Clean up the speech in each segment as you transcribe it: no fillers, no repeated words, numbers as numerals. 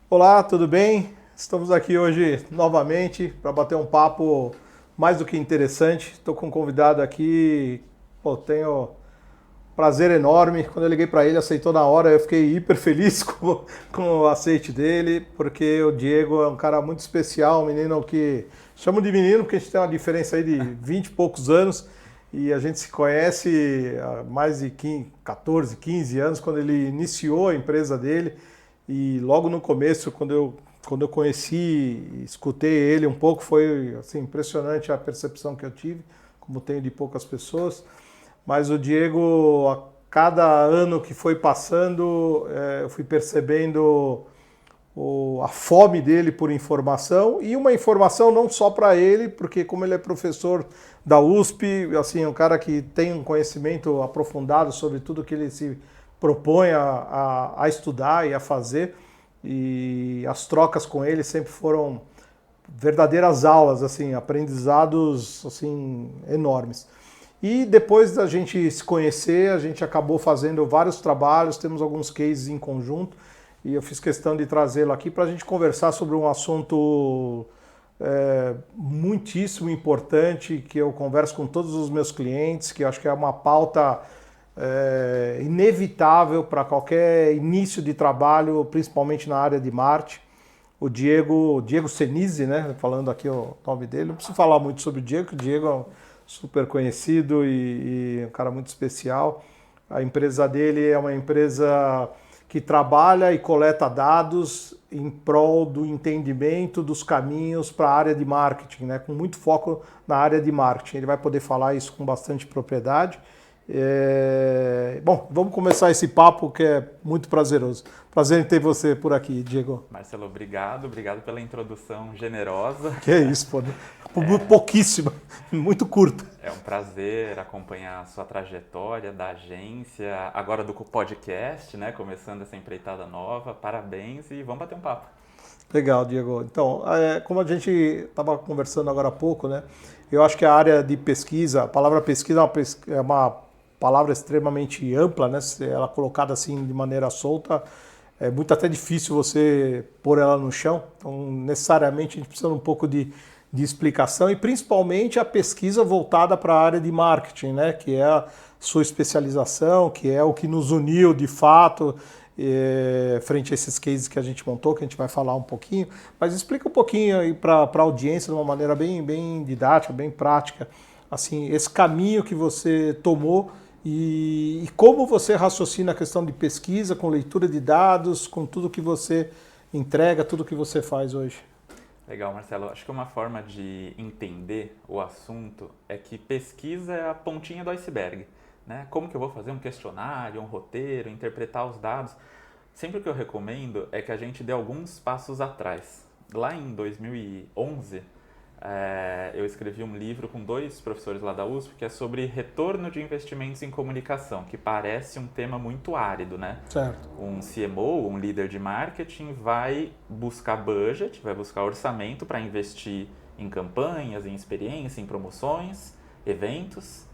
Olá, tudo bem? Estamos aqui hoje novamente para bater um papo mais do que interessante. Estou com um convidado aqui, tenho prazer enorme. Quando eu liguei para ele, aceitou na hora, eu fiquei hiper feliz com o aceite dele, porque o Diego é um cara muito especial, um menino que... Chamo de menino porque a gente tem uma diferença aí de 20 e poucos anos e a gente se conhece há mais de 14, 15 anos, quando ele iniciou a empresa dele. E logo no começo, quando eu conheci e escutei ele um pouco, foi assim, impressionante a percepção que eu tive, como tenho de poucas pessoas. Mas o Diego, a cada ano que foi passando, eu fui percebendo a fome dele por informação, e uma informação não só para ele, porque como ele é professor da USP, assim, um cara que tem um conhecimento aprofundado sobre tudo que ele se propõe a estudar e a fazer, e as trocas com ele sempre foram verdadeiras aulas, assim, aprendizados assim, enormes. E depois da gente se conhecer, a gente acabou fazendo vários trabalhos, temos alguns cases em conjunto, e eu fiz questão de trazê-lo aqui para a gente conversar sobre um assunto muitíssimo importante, que eu converso com todos os meus clientes, que eu acho que é uma pauta inevitável para qualquer início de trabalho, principalmente na área de marketing. O Diego Senise, né? Falando aqui o nome dele, não preciso falar muito sobre o Diego, que o Diego é um super conhecido e um cara muito especial. A empresa dele é uma empresa que trabalha e coleta dados em prol do entendimento dos caminhos para a área de marketing, né? Com muito foco na área de marketing. Ele vai poder falar isso com bastante propriedade. Bom, vamos começar esse papo que é muito prazeroso. Prazer em ter você por aqui, Diego. Marcelo, obrigado pela introdução generosa. Que é isso, pô. Pouquíssima, muito curta. É um prazer acompanhar a sua trajetória da agência, agora do podcast, né? Começando essa empreitada nova. Parabéns e vamos bater um papo. Legal, Diego. Então, como a gente estava conversando agora há pouco, né? Eu acho que a área de pesquisa, a palavra pesquisa é uma palavra extremamente ampla, né? Se ela é colocada assim de maneira solta, é muito até difícil você pôr ela no chão. Então, necessariamente, a gente precisa um pouco de explicação, e principalmente a pesquisa voltada para a área de marketing, né? Que é a sua especialização, que é o que nos uniu de fato, frente a esses cases que a gente montou, que a gente vai falar um pouquinho. Mas explica um pouquinho aí para a audiência, de uma maneira bem didática, bem prática, assim, esse caminho que você tomou e como você raciocina a questão de pesquisa, com leitura de dados, com tudo que você entrega, tudo que você faz hoje. Legal, Marcelo. Acho que uma forma de entender o assunto é que pesquisa é a pontinha do iceberg, né? Como que eu vou fazer um questionário, um roteiro, interpretar os dados? Sempre o que eu recomendo é que a gente dê alguns passos atrás. Lá em 2011, eu escrevi um livro com 2 professores lá da USP, que é sobre retorno de investimentos em comunicação, que parece um tema muito árido, né? Certo. Um CMO, um líder de marketing, vai buscar budget, vai buscar orçamento para investir em campanhas, em experiência, em promoções, eventos,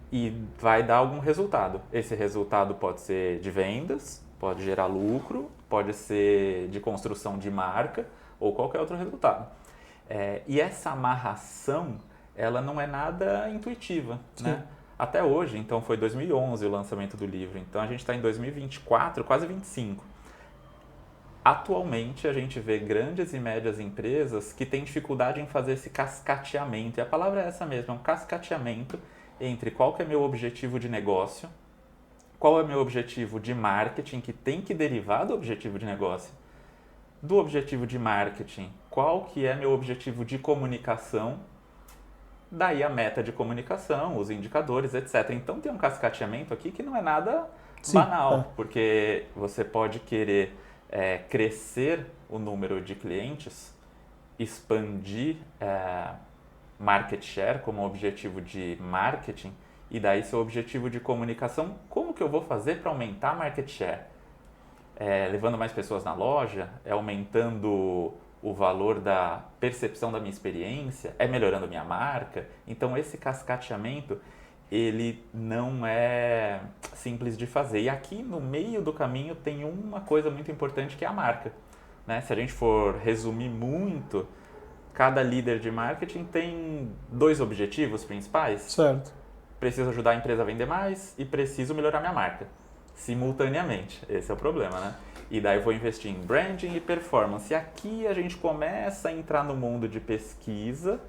e vai dar algum resultado. Esse resultado pode ser de vendas, pode gerar lucro, pode ser de construção de marca ou qualquer outro resultado. E essa amarração, ela não é nada intuitiva, né? Até hoje, então foi 2011 o lançamento do livro, então a gente está em 2024, quase 25. Atualmente a gente vê grandes e médias empresas que têm dificuldade em fazer esse cascateamento, e a palavra é essa mesmo, é um cascateamento entre qual que é meu objetivo de negócio, qual é meu objetivo de marketing, que tem que derivar do objetivo de negócio, do objetivo de marketing, qual que é meu objetivo de comunicação, daí a meta de comunicação, os indicadores, etc. Então tem um cascateamento aqui que não é nada banal, porque você pode querer crescer o número de clientes, expandir market share como objetivo de marketing, e daí seu objetivo de comunicação, como que eu vou fazer para aumentar market share? Levando mais pessoas na loja, aumentando o valor da percepção da minha experiência, melhorando minha marca. Então esse cascateamento, ele não é simples de fazer. E aqui no meio do caminho tem uma coisa muito importante que é a marca, né? Se a gente for resumir muito, cada líder de marketing tem 2 objetivos principais. Certo. Preciso ajudar a empresa a vender mais e preciso melhorar minha marca, simultaneamente. Esse é o problema, né? E daí eu vou investir em branding e performance. E aqui a gente começa a entrar no mundo de pesquisa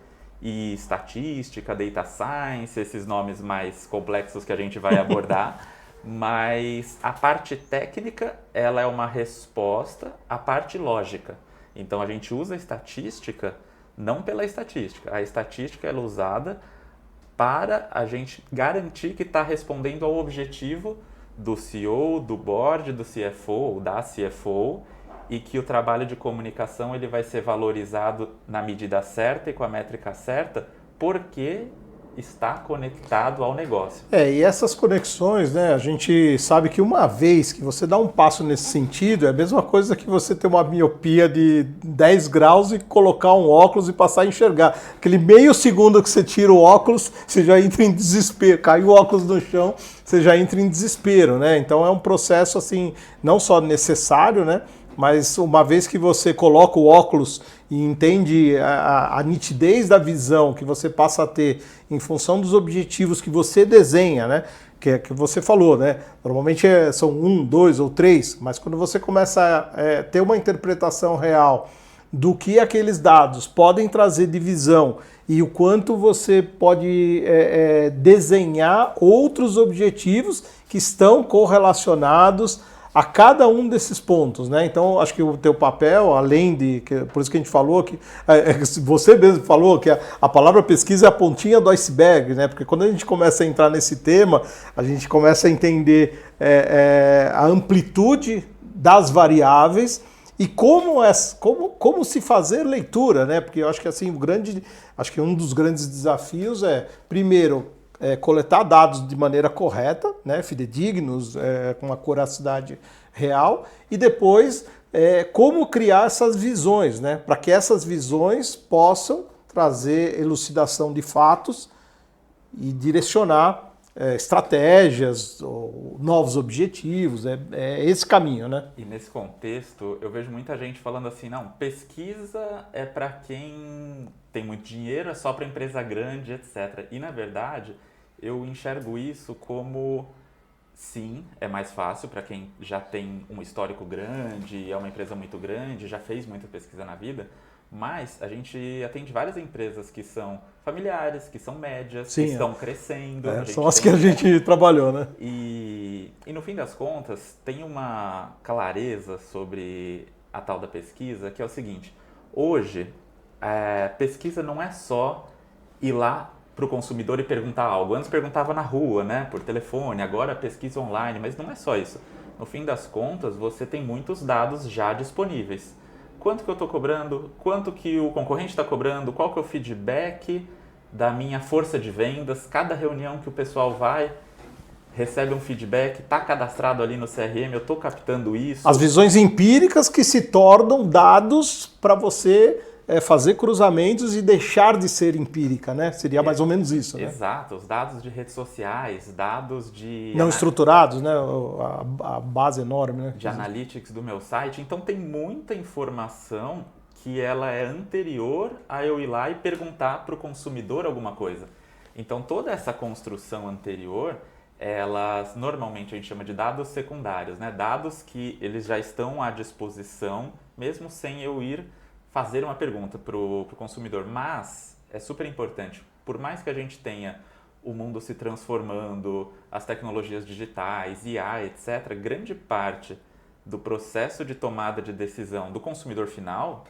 e estatística, data science, esses nomes mais complexos que a gente vai abordar. Mas a parte técnica, ela é uma resposta à parte lógica. Então a gente usa a estatística não pela estatística. A estatística ela é usada para a gente garantir que está respondendo ao objetivo do CEO, do board, do CFO, da CFO, e que o trabalho de comunicação ele vai ser valorizado na medida certa e com a métrica certa, porque está conectado ao negócio. E essas conexões, né, a gente sabe que uma vez que você dá um passo nesse sentido, é a mesma coisa que você ter uma miopia de 10 graus e colocar um óculos e passar a enxergar. Aquele meio segundo que você tira o óculos, você já entra em desespero. Cai o óculos no chão, você já entra em desespero, né? Então é um processo, assim, não só necessário, né? Mas uma vez que você coloca o óculos e entende a nitidez da visão que você passa a ter em função dos objetivos que você desenha, né? Que você falou, né? Normalmente são 1, 2 ou 3, mas quando você começa a ter uma interpretação real do que aqueles dados podem trazer de visão e o quanto você pode desenhar outros objetivos que estão correlacionados a cada um desses pontos, né? Então, acho que o teu papel, além de... por isso que a gente falou que... você mesmo falou que a palavra pesquisa é a pontinha do iceberg, né? Porque quando a gente começa a entrar nesse tema, a gente começa a entender a amplitude das variáveis e como se fazer leitura, né? Porque eu acho que assim, acho que um dos grandes desafios é, primeiro, coletar dados de maneira correta, né, fidedignos, com uma acuracidade real, e depois como criar essas visões, né, para que essas visões possam trazer elucidação de fatos e direcionar estratégias, ou novos objetivos, esse caminho, né? E nesse contexto, eu vejo muita gente falando assim, não, pesquisa é para quem tem muito dinheiro, é só para empresa grande, etc. E na verdade, eu enxergo isso como, sim, é mais fácil para quem já tem um histórico grande, é uma empresa muito grande, já fez muita pesquisa na vida, mas a gente atende várias empresas que são familiares, que são médias, sim, que estão crescendo. São as que a gente trabalhou, né? E no fim das contas, tem uma clareza sobre a tal da pesquisa, que é o seguinte, hoje, pesquisa não é só ir lá para o consumidor e perguntar algo. Antes perguntava na rua, né, por telefone, agora pesquisa online, mas não é só isso. No fim das contas, você tem muitos dados já disponíveis. Quanto que eu estou cobrando, quanto que o concorrente está cobrando, qual que é o feedback da minha força de vendas, cada reunião que o pessoal vai, recebe um feedback, está cadastrado ali no CRM, eu estou captando isso. As visões empíricas que se tornam dados para você fazer cruzamentos e deixar de ser empírica, né? Seria mais ou menos isso, né? Exato, os dados de redes sociais, dados de... não estruturados, né? A base enorme, né? De analytics do meu site. Então tem muita informação que ela é anterior a eu ir lá e perguntar para o consumidor alguma coisa. Então toda essa construção anterior, elas normalmente a gente chama de dados secundários, né? Dados que eles já estão à disposição, mesmo sem eu ir fazer uma pergunta para o consumidor. Mas é super importante, por mais que a gente tenha o mundo se transformando, as tecnologias digitais, IA, etc., grande parte do processo de tomada de decisão do consumidor final,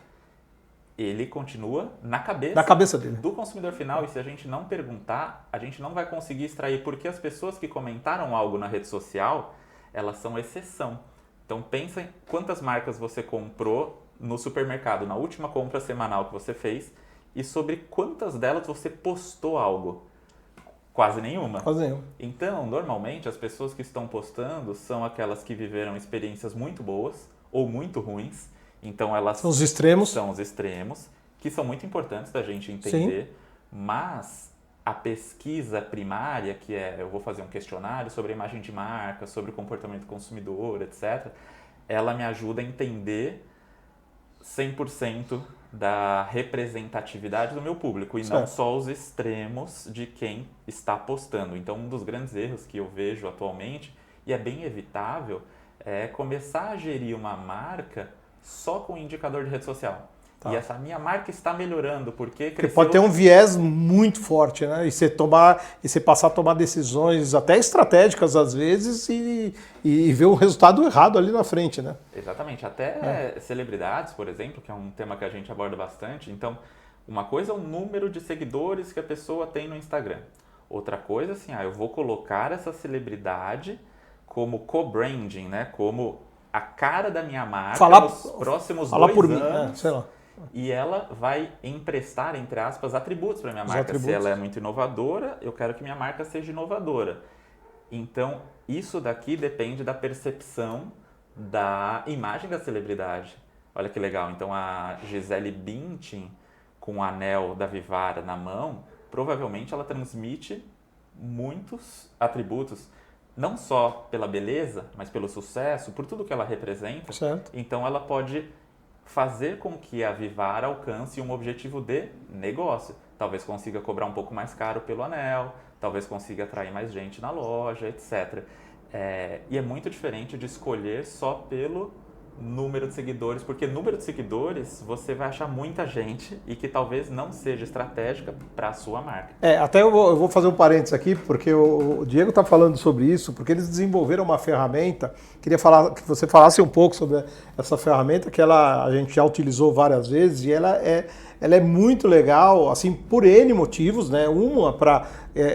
ele continua na cabeça dele. Do consumidor final, e se a gente não perguntar, a gente não vai conseguir extrair, porque as pessoas que comentaram algo na rede social, elas são exceção. Então pensa em quantas marcas você comprou no supermercado, na última compra semanal que você fez, e sobre quantas delas você postou algo. Quase nenhuma. Quase nenhuma. Então, normalmente, as pessoas que estão postando são aquelas que viveram experiências muito boas ou muito ruins. Então, elas são os extremos. São os extremos, que são muito importantes da gente entender. Sim. Mas a pesquisa primária, que é eu vou fazer um questionário sobre a imagem de marca, sobre o comportamento do consumidor, etc., ela me ajuda a entender 100% da representatividade do meu público e não só os extremos de quem está postando. Então, um dos grandes erros que eu vejo atualmente, e é bem evitável, é começar a gerir uma marca só com indicador de rede social. Tá. E essa minha marca está melhorando porque cresceu... Porque pode ter um viés muito forte, né? E você passar a tomar decisões até estratégicas às vezes e ver um resultado errado ali na frente, né? Exatamente. Até celebridades, por exemplo, que é um tema que a gente aborda bastante. Então, uma coisa é o número de seguidores que a pessoa tem no Instagram. Outra coisa, assim, eu vou colocar essa celebridade como co-branding, né? Como a cara da minha marca nos próximos 2 anos. Sei lá. E ela vai emprestar, entre aspas, atributos para minha marca. Se ela é muito inovadora, eu quero que minha marca seja inovadora. Então, isso daqui depende da percepção da imagem da celebridade. Olha que legal. Então, a Gisele Bündchen, com o anel da Vivara na mão, provavelmente ela transmite muitos atributos, não só pela beleza, mas pelo sucesso, por tudo que ela representa. Certo. Então, ela pode fazer com que a Vivara alcance um objetivo de negócio. Talvez consiga cobrar um pouco mais caro pelo anel, talvez consiga atrair mais gente na loja, etc. E é muito diferente de escolher só pelo número de seguidores, porque número de seguidores você vai achar muita gente e que talvez não seja estratégica para a sua marca. Até eu vou fazer um parênteses aqui, porque o Diego está falando sobre isso, porque eles desenvolveram uma ferramenta. Queria que você falasse um pouco sobre essa ferramenta, que a gente já utilizou várias vezes, e ela é muito legal, assim, por N motivos, né? Uma, para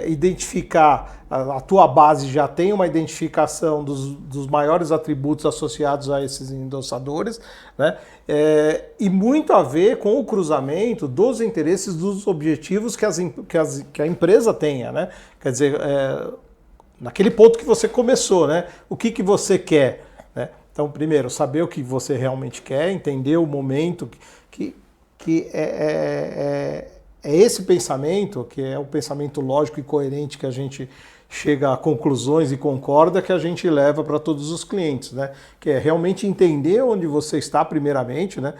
identificar, a tua base já tem uma identificação dos maiores atributos associados a esses endossadores, né? E muito a ver com o cruzamento dos interesses, dos objetivos que a empresa tenha, né? Quer dizer, naquele ponto que você começou, né? O que você quer, né? Então, primeiro, saber o que você realmente quer, entender o momento que é esse pensamento, que é o pensamento lógico e coerente que a gente chega a conclusões e concorda, que a gente leva para todos os clientes, né? Que é realmente entender onde você está primeiramente, né?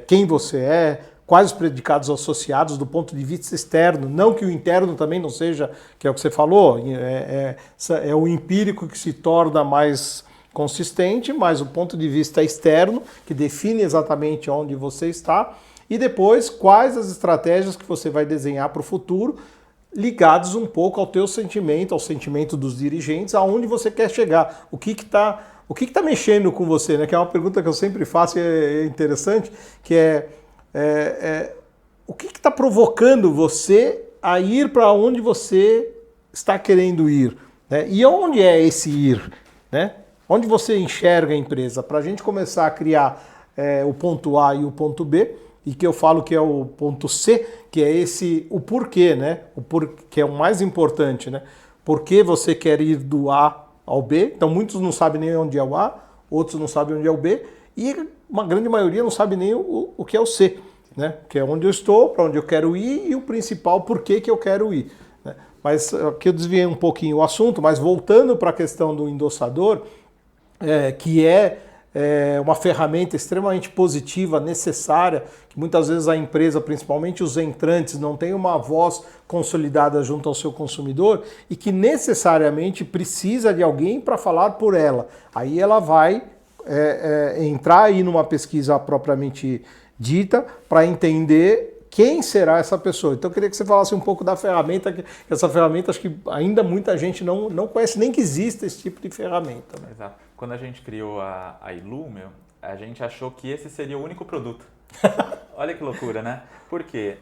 Quem você é, quais os predicados associados do ponto de vista externo, não que o interno também não seja, que é o que você falou, é o empírico que se torna mais consistente, mas o ponto de vista externo, que define exatamente onde você está, e depois quais as estratégias que você vai desenhar para o futuro, ligados um pouco ao teu sentimento, ao sentimento dos dirigentes, aonde você quer chegar, o que tá mexendo com você, né? Que é uma pergunta que eu sempre faço e é interessante, que o que está provocando você a ir para onde você está querendo ir, né? E onde é esse ir, né? Onde você enxerga a empresa? Para a gente começar a criar o ponto A e o ponto B, e que eu falo que é o ponto C, que é o porquê, né? Que é o mais importante, né? Por que você quer ir do A ao B? Então muitos não sabem nem onde é o A, outros não sabem onde é o B, e uma grande maioria não sabe nem o que é o C, né? Que é onde eu estou, para onde eu quero ir e o principal por que eu quero ir, né? Mas aqui eu desviei um pouquinho o assunto, mas voltando para a questão do endossador, que é uma ferramenta extremamente positiva, necessária, que muitas vezes a empresa, principalmente os entrantes, não tem uma voz consolidada junto ao seu consumidor e que necessariamente precisa de alguém para falar por ela. Aí ela vai entrar aí numa pesquisa propriamente dita para entender quem será essa pessoa. Então eu queria que você falasse um pouco da ferramenta, que essa ferramenta acho que ainda muita gente não conhece nem que exista esse tipo de ferramenta, né? Exato. Quando a gente criou a Illumio, a gente achou que esse seria o único produto. Olha que loucura, né? Porque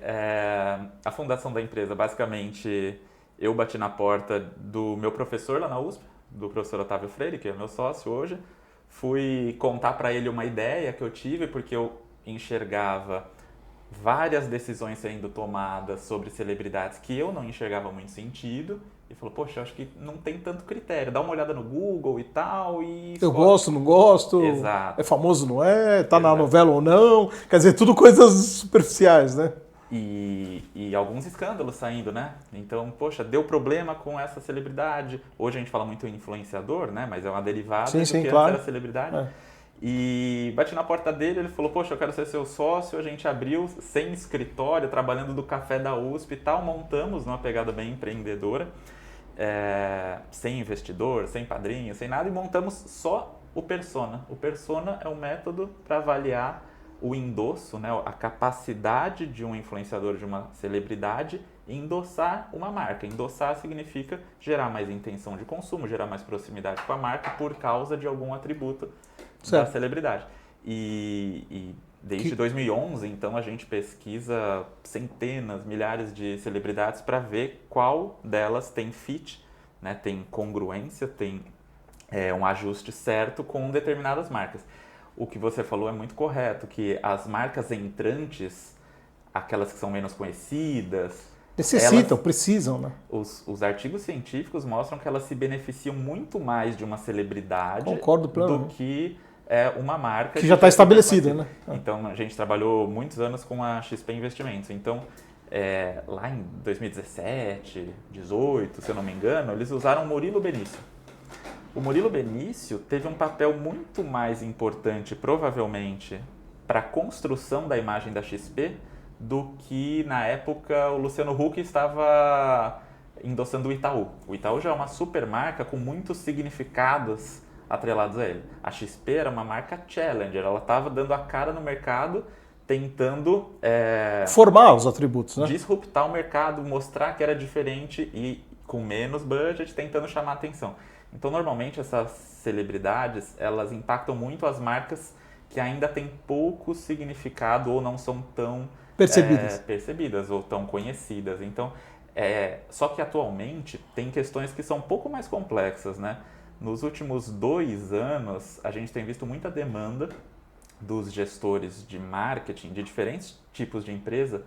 a fundação da empresa, basicamente, eu bati na porta do meu professor lá na USP, do professor Otávio Freire, que é meu sócio hoje, fui contar para ele uma ideia que eu tive, porque eu enxergava várias decisões sendo tomadas sobre celebridades que eu não enxergava muito sentido, e falou, poxa, eu acho que não tem tanto critério, dá uma olhada no Google e tal, e... Eu gosto, não gosto, Exato. É famoso, não é, tá na novela ou não, quer dizer, tudo coisas superficiais, né? E alguns escândalos saindo, né? Então, poxa, deu problema com essa celebridade. Hoje a gente fala muito em influenciador, né? Mas é uma derivada do que claro. antes era celebridade. E bati na porta dele, ele falou, poxa, eu quero ser seu sócio. A gente abriu sem escritório, trabalhando do café da USP e tal. Montamos numa pegada bem empreendedora, sem investidor, sem padrinho, sem nada. E montamos só o Persona. O Persona é um método para avaliar o endosso, né, a capacidade de um influenciador, de uma celebridade, endossar uma marca. Endossar significa gerar mais intenção de consumo, gerar mais proximidade com a marca por causa de algum atributo da celebridade. E desde 2011, então, a gente pesquisa centenas, milhares de celebridades para ver qual delas tem fit, né, tem congruência, tem um ajuste certo com determinadas marcas. O que você falou é muito correto, que as marcas entrantes, aquelas que são menos conhecidas... precisam, né? Os artigos científicos mostram que elas se beneficiam muito mais de uma celebridade do que uma marca... Que já está estabelecida, né? Então, a gente trabalhou muitos anos com a XP Investimentos. Então, lá em 2017, 2018, se eu não me engano, eles usaram o Murilo Benício. O Murilo Benício teve um papel muito mais importante, provavelmente, para a construção da imagem da XP do que, na época, o Luciano Huck estava endossando o Itaú. O Itaú já é uma super marca com muitos significados atrelados a ele. A XP era uma marca challenger, ela estava dando a cara no mercado, tentando... formar os atributos, né? Disruptar o mercado, mostrar que era diferente e com menos budget, tentando chamar atenção. Então, normalmente, essas celebridades, elas impactam muito as marcas que ainda têm pouco significado ou não são tão percebidas ou tão conhecidas. Então, só que atualmente tem questões que são um pouco mais complexas, né? Nos últimos 2 anos, a gente tem visto muita demanda dos gestores de marketing de diferentes tipos de empresa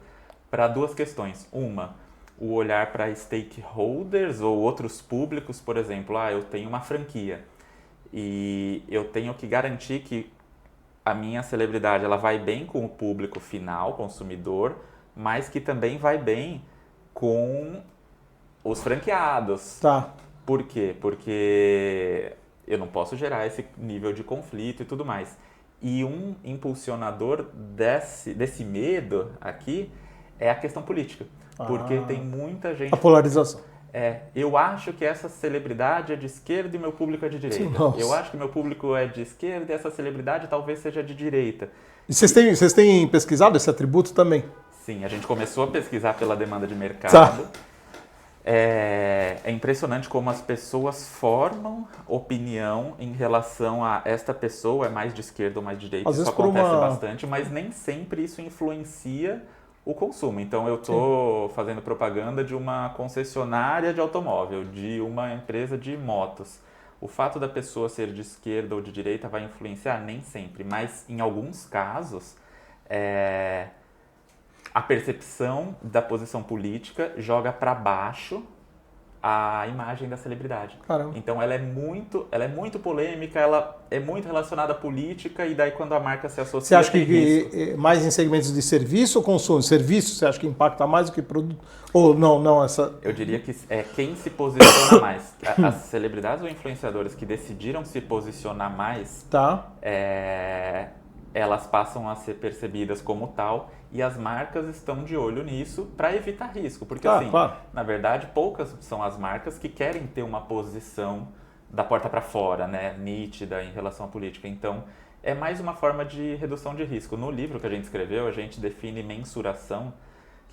para 2 questões. Uma, o olhar para stakeholders ou outros públicos, por exemplo, eu tenho uma franquia e eu tenho que garantir que a minha celebridade ela vai bem com o público final, consumidor, mas que também vai bem com os franqueados. Tá. Por quê? Porque eu não posso gerar esse nível de conflito e tudo mais. E um impulsionador desse medo aqui é a questão política. Porque tem muita gente... A polarização. Eu acho que essa celebridade é de esquerda e meu público é de direita. Nossa. Eu acho que meu público é de esquerda e essa celebridade talvez seja de direita. E vocês têm pesquisado esse atributo também? Sim, a gente começou a pesquisar pela demanda de mercado. Tá. É impressionante como as pessoas formam opinião em relação a esta pessoa é mais de esquerda ou mais de direita. Isso acontece bastante, mas nem sempre isso influencia o consumo. Então, eu estou fazendo propaganda de uma concessionária de automóvel, de uma empresa de motos. O fato da pessoa ser de esquerda ou de direita vai influenciar? Nem sempre, mas em alguns casos, a percepção da posição política joga para baixo a imagem da celebridade. Caramba. Então ela é muito polêmica, ela é muito relacionada à política e daí quando a marca se associa... Você acha que mais em segmentos de serviço ou consumo? Serviço você acha que impacta mais do que produto? Ou não essa... Eu diria que é quem se posiciona mais. As celebridades ou influenciadores que decidiram se posicionar mais, elas passam a ser percebidas como tal e as marcas estão de olho nisso para evitar risco. Porque, na verdade, poucas são as marcas que querem ter uma posição da porta para fora, né, nítida em relação à política. Então, é mais uma forma de redução de risco. No livro que a gente escreveu, a gente define mensuração.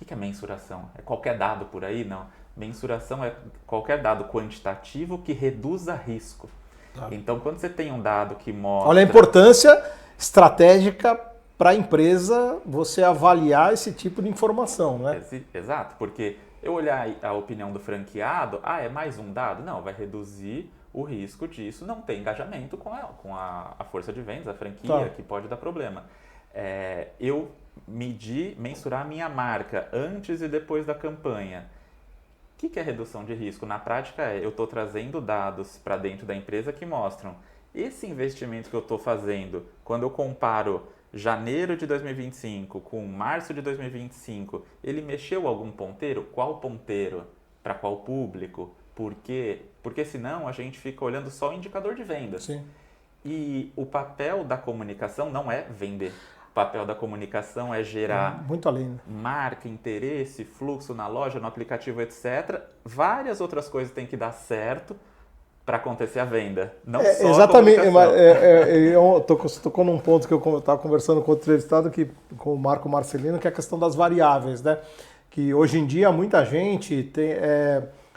O que é mensuração? É qualquer dado por aí? Não. Mensuração é qualquer dado quantitativo que reduza risco. Então, quando você tem um dado que mostra... Olha a importância estratégica para a empresa você avaliar esse tipo de informação, né? Exato, porque eu olhar a opinião do franqueado, é mais um dado? Não, vai reduzir o risco disso não ter engajamento com a força de vendas, a franquia, que pode dar problema. Eu mensurar a minha marca antes e depois da campanha. O que é redução de risco? Na prática eu estou trazendo dados para dentro da empresa que mostram esse investimento que eu estou fazendo, quando eu comparo janeiro de 2025 com março de 2025, ele mexeu algum ponteiro? Qual ponteiro? Para qual público? Por quê? Porque senão a gente fica olhando só o indicador de vendas. Sim. E o papel da comunicação não é vender. O papel da comunicação é gerar Muito além, né? marca, interesse, fluxo na loja, no aplicativo, etc. Várias outras coisas têm que dar certo para acontecer a venda. Não só exatamente. a comunicação. Eu tocou num ponto que eu estava conversando com o entrevistado, com o Marco Marcelino, que é a questão das variáveis, né? Que hoje em dia muita gente tem...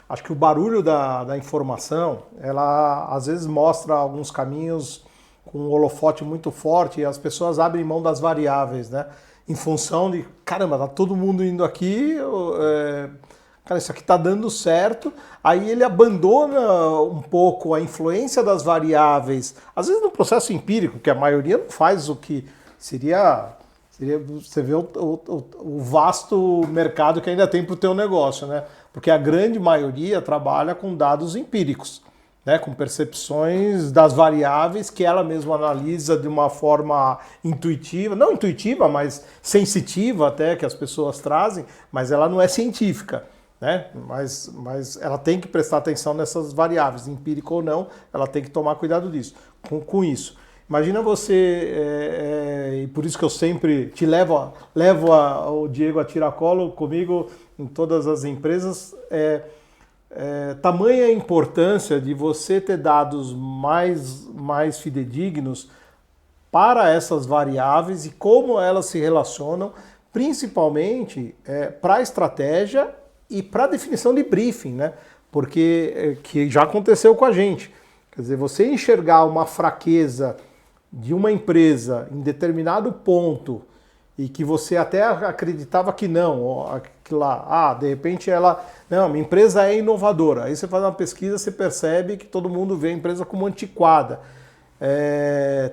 acho que o barulho da informação, ela às vezes mostra alguns caminhos com um holofote muito forte e as pessoas abrem mão das variáveis, né? Em função de, caramba, tá todo mundo indo aqui, cara, isso aqui tá dando certo. Aí ele abandona um pouco a influência das variáveis, às vezes no processo empírico, que a maioria não faz o que seria você vê o vasto mercado que ainda tem para o teu negócio, né? Porque a grande maioria trabalha com dados empíricos, né? Com percepções das variáveis que ela mesma analisa de uma forma intuitiva, não intuitiva, mas sensitiva até, que as pessoas trazem, mas ela não é científica, né? Mas ela tem que prestar atenção nessas variáveis, empírico ou não, ela tem que tomar cuidado disso, com isso. Imagina você, e por isso que eu sempre te levo o Diego a tiracolo comigo em todas as empresas, tamanha a importância de você ter dados mais fidedignos para essas variáveis e como elas se relacionam, principalmente para a estratégia e para a definição de briefing, né? Porque que já aconteceu com a gente. Quer dizer, você enxergar uma fraqueza de uma empresa em determinado ponto e que você até acreditava que não, que lá, de repente não, minha empresa é inovadora. Aí você faz uma pesquisa, você percebe que todo mundo vê a empresa como antiquada.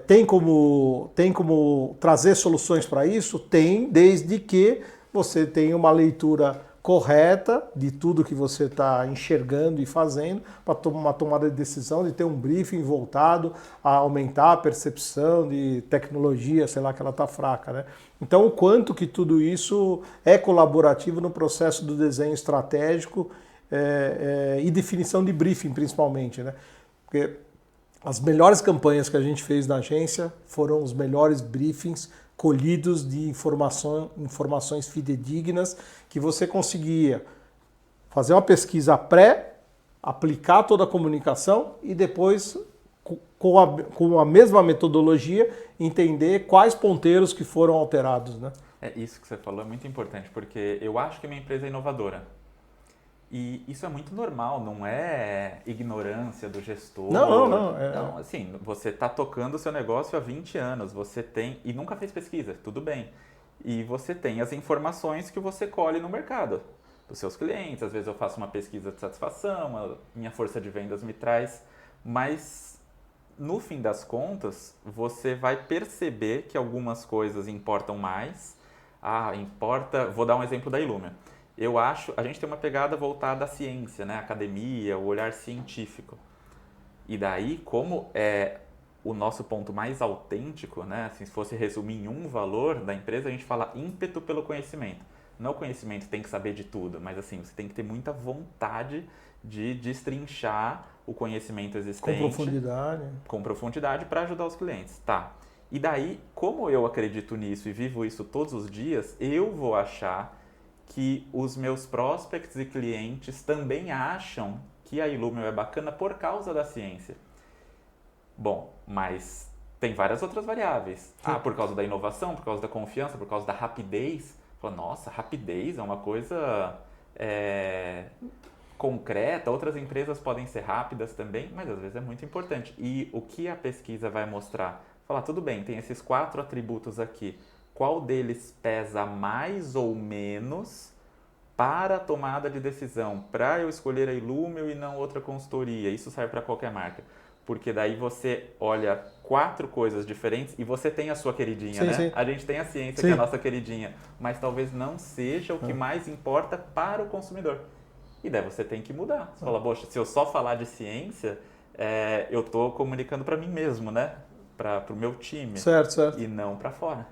Tem como trazer soluções para isso? Tem, desde que você tenha uma leitura correta de tudo que você está enxergando e fazendo para uma tomada de decisão, de ter um briefing voltado a aumentar a percepção de tecnologia, sei lá, que ela está fraca, né? Então, o quanto que tudo isso é colaborativo no processo do desenho estratégico e definição de briefing, principalmente, né? Porque as melhores campanhas que a gente fez na agência foram os melhores briefings colhidos de informações fidedignas que você conseguia fazer uma pesquisa pré, aplicar toda a comunicação e depois, com a mesma metodologia, entender quais ponteiros que foram alterados, né? Isso que você falou é muito importante, porque eu acho que a minha empresa é inovadora. E isso é muito normal, não é ignorância do gestor. Não. Não, assim, você está tocando o seu negócio há 20 anos, você tem, e nunca fez pesquisa, tudo bem. E você tem as informações que você colhe no mercado, dos seus clientes. Às vezes eu faço uma pesquisa de satisfação, a minha força de vendas me traz, mas no fim das contas, você vai perceber que algumas coisas importam mais. Vou dar um exemplo da Illumia. Eu acho, a gente tem uma pegada voltada à ciência, né? Academia, o olhar científico. E daí, como é o nosso ponto mais autêntico, né? Assim, se fosse resumir em um valor da empresa, a gente fala ímpeto pelo conhecimento. Não o conhecimento tem que saber de tudo, mas assim, você tem que ter muita vontade de destrinchar o conhecimento existente. Com profundidade para ajudar os clientes. Tá. E daí, como eu acredito nisso e vivo isso todos os dias, eu vou achar que os meus prospects e clientes também acham que a Illumio é bacana por causa da ciência. Bom, mas tem várias outras variáveis. Por causa da inovação, por causa da confiança, por causa da rapidez. Nossa, rapidez é uma coisa concreta. Outras empresas podem ser rápidas também, mas às vezes é muito importante. E o que a pesquisa vai mostrar? Tudo bem, tem esses 4 atributos aqui. Qual deles pesa mais ou menos para a tomada de decisão? Para eu escolher a Illumio e não outra consultoria. Isso serve para qualquer marca. Porque daí você olha 4 coisas diferentes e você tem a sua queridinha, sim, né? Sim. A gente tem a ciência, que é a nossa queridinha. Mas talvez não seja o que mais importa para o consumidor. E daí você tem que mudar. Você fala, poxa, se eu só falar de ciência, eu estou comunicando para mim mesmo, né? para o meu time. Certo. E não para fora.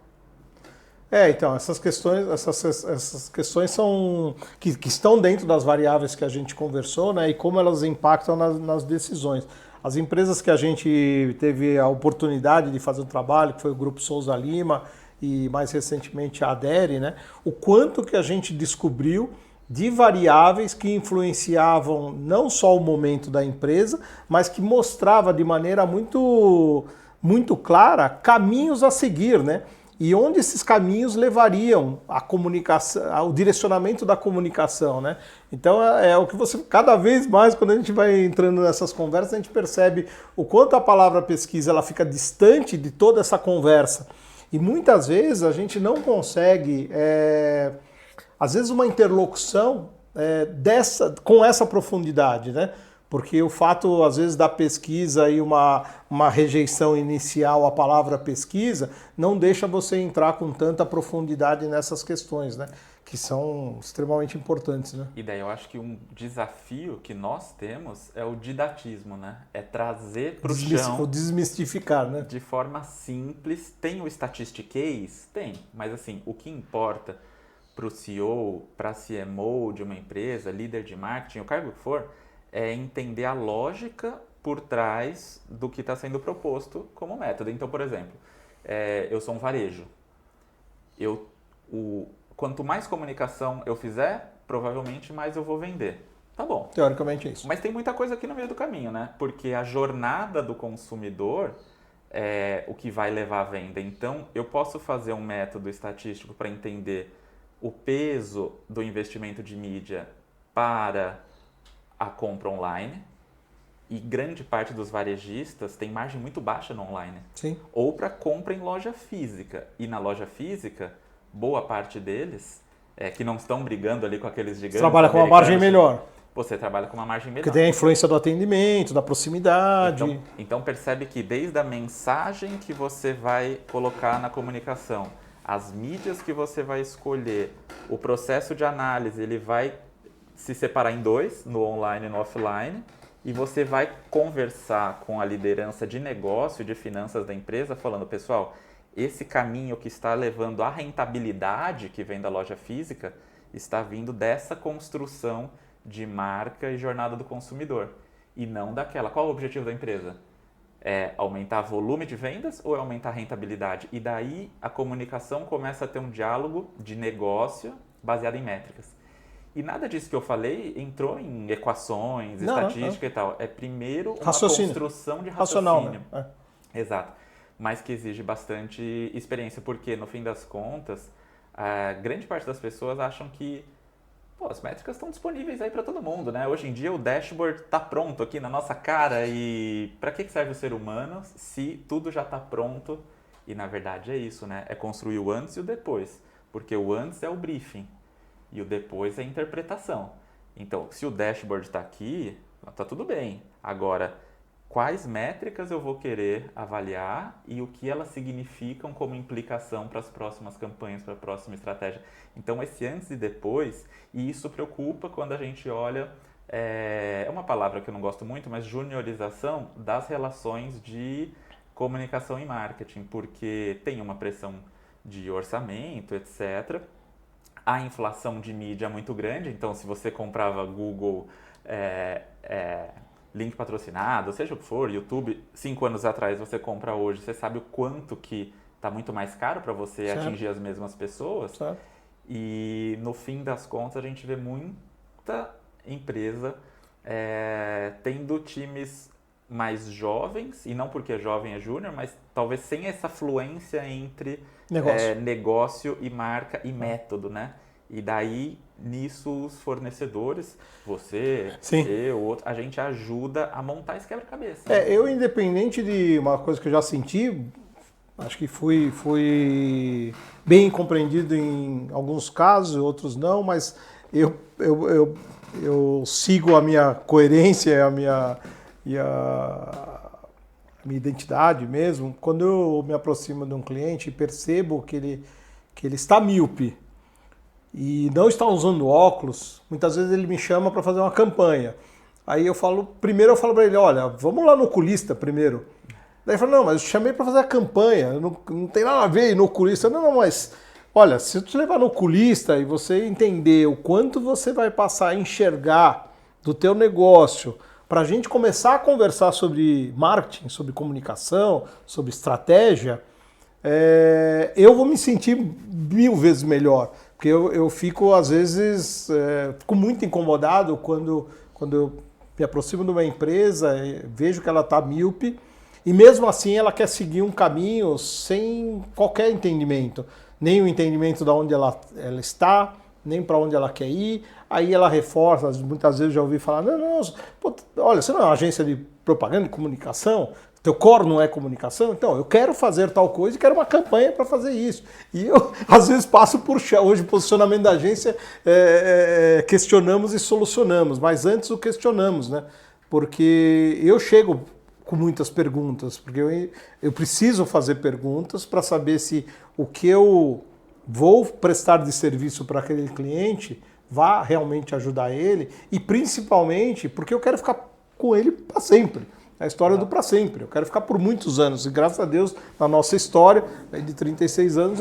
Então, essas questões são que estão dentro das variáveis que a gente conversou, né, e como elas impactam nas decisões. As empresas que a gente teve a oportunidade de fazer um trabalho, que foi o Grupo Souza Lima e mais recentemente a Adere, né, o quanto que a gente descobriu de variáveis que influenciavam não só o momento da empresa, mas que mostrava de maneira muito, muito clara caminhos a seguir, né? E onde esses caminhos levariam a comunicação, ao direcionamento da comunicação, né? Então é o que você, cada vez mais, quando a gente vai entrando nessas conversas, a gente percebe o quanto a palavra pesquisa ela fica distante de toda essa conversa. E muitas vezes a gente não consegue, às vezes, uma interlocução com essa profundidade, né? Porque o fato, às vezes, da pesquisa e uma rejeição inicial à palavra pesquisa não deixa você entrar com tanta profundidade nessas questões, né? Que são extremamente importantes, né? E daí eu acho que um desafio que nós temos é o didatismo, né? É trazer para o chão... Desmistificar, né? De forma simples. Tem o statistics? Tem. Mas, assim, o que importa para o CEO, para a CMO de uma empresa, líder de marketing, o cargo que for... é entender a lógica por trás do que está sendo proposto como método. Então, por exemplo, eu sou um varejo. Quanto mais comunicação eu fizer, provavelmente mais eu vou vender. Tá bom. Teoricamente é isso. Mas tem muita coisa aqui no meio do caminho, né? Porque a jornada do consumidor é o que vai levar à venda. Então, eu posso fazer um método estatístico para entender o peso do investimento de mídia para a compra online, e grande parte dos varejistas tem margem muito baixa no online. Sim. Ou para compra em loja física. E na loja física, boa parte deles, que não estão brigando ali com aqueles gigantes... Você trabalha com uma margem melhor. Você trabalha com uma margem melhor. Porque tem a influência do atendimento, da proximidade. Então percebe que desde a mensagem que você vai colocar na comunicação, as mídias que você vai escolher, o processo de análise, ele vai se separar em dois, no online e no offline, e você vai conversar com a liderança de negócio, de finanças da empresa, falando, pessoal, esse caminho que está levando à rentabilidade que vem da loja física está vindo dessa construção de marca e jornada do consumidor, e não daquela. Qual é o objetivo da empresa? É aumentar volume de vendas ou é aumentar a rentabilidade? E daí a comunicação começa a ter um diálogo de negócio baseado em métricas. E nada disso que eu falei entrou em equações, estatística e tal. É primeiro uma construção de raciocínio. Né? Exato. Mas que exige bastante experiência, porque no fim das contas, a grande parte das pessoas acham que as métricas estão disponíveis aí para todo mundo, né? Hoje em dia o dashboard está pronto aqui na nossa cara, e para que serve o ser humano se tudo já está pronto? E na verdade é isso, né? É construir o antes e o depois, porque o antes é o briefing. E o depois é a interpretação. Então, se o dashboard está aqui, está tudo bem. Agora, quais métricas eu vou querer avaliar e o que elas significam como implicação para as próximas campanhas, para a próxima estratégia. Então, esse antes e depois, e isso preocupa quando a gente olha, é uma palavra que eu não gosto muito, mas juniorização das relações de comunicação e marketing, porque tem uma pressão de orçamento, etc., a inflação de mídia é muito grande, então se você comprava Google, link patrocinado, seja o que for, YouTube, 5 anos atrás você compra hoje, você sabe o quanto que está muito mais caro para você atingir as mesmas pessoas. Certo. E no fim das contas a gente vê muita empresa tendo times mais jovens, e não porque jovem é júnior, mas talvez sem essa fluência entre negócio e marca e método, né? E daí, nisso, os fornecedores, você, eu, outro, a gente ajuda a montar esse quebra-cabeça. Né? Eu, independente de uma coisa que eu já senti, acho que fui bem compreendido em alguns casos, outros não, mas eu sigo a minha coerência e a minha identidade mesmo. Quando eu me aproximo de um cliente e percebo que ele está míope e não está usando óculos, muitas vezes ele me chama para fazer uma campanha. Aí primeiro eu falo para ele, olha, vamos lá no oculista primeiro. Daí falou, não, mas eu te chamei para fazer a campanha, não tem nada a ver no oculista. Não, mas olha, se eu te levar no oculista e você entender o quanto você vai passar a enxergar do teu negócio, para a gente começar a conversar sobre marketing, sobre comunicação, sobre estratégia, eu vou me sentir 1000 vezes melhor. Porque eu fico, às vezes, fico muito incomodado quando eu me aproximo de uma empresa, vejo que ela está míope, e mesmo assim ela quer seguir um caminho sem qualquer entendimento. Nem o entendimento de onde ela está, nem para onde ela quer ir. Aí ela reforça, muitas vezes já ouvi falar, não, pô, olha, você não é uma agência de propaganda, de comunicação? Teu core não é comunicação? Então, eu quero fazer tal coisa e quero uma campanha para fazer isso. E eu, às vezes, passo por hoje, o posicionamento da agência, questionamos e solucionamos, mas antes o questionamos, né? Porque eu chego com muitas perguntas, porque eu preciso fazer perguntas para saber se o que eu vou prestar de serviço para aquele cliente vai realmente ajudar ele, e principalmente porque eu quero ficar com ele para sempre. A história do para sempre. Eu quero ficar por muitos anos. E graças a Deus, na nossa história de 36 anos,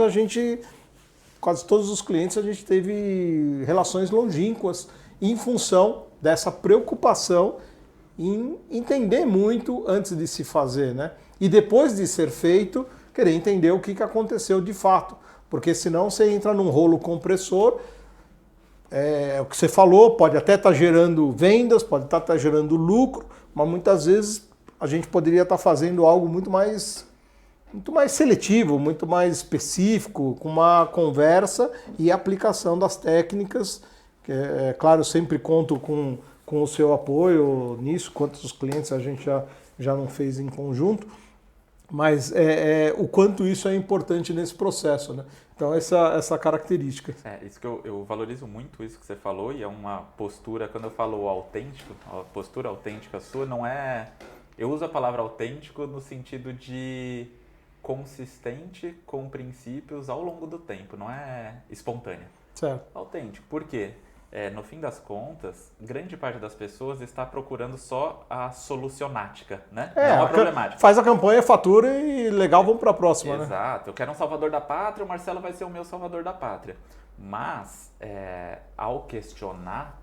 quase todos os clientes, a gente teve relações longínquas em função dessa preocupação em entender muito antes de se fazer, né? E depois de ser feito, querer entender o que aconteceu de fato. Porque senão você entra num rolo compressor, o que você falou, pode até estar gerando vendas, pode estar gerando lucro, mas muitas vezes a gente poderia estar fazendo algo muito mais seletivo, muito mais específico, com uma conversa e aplicação das técnicas. Claro, eu sempre conto com o seu apoio nisso, quantos clientes a gente já não fez em conjunto, mas o quanto isso é importante nesse processo, né? Então, essa característica. Isso que eu valorizo muito isso que você falou, e é uma postura, quando eu falo autêntico, a postura autêntica sua não é... Eu uso a palavra autêntico no sentido de consistente com princípios ao longo do tempo, não é espontânea. Certo. Autêntico. Por quê? No fim das contas, grande parte das pessoas está procurando só a solucionática, né? Não a problemática. Faz a campanha, fatura e legal, vamos para a próxima, né? Exato. Eu quero um salvador da pátria, o Marcelo vai ser o meu salvador da pátria. Mas, ao questionar,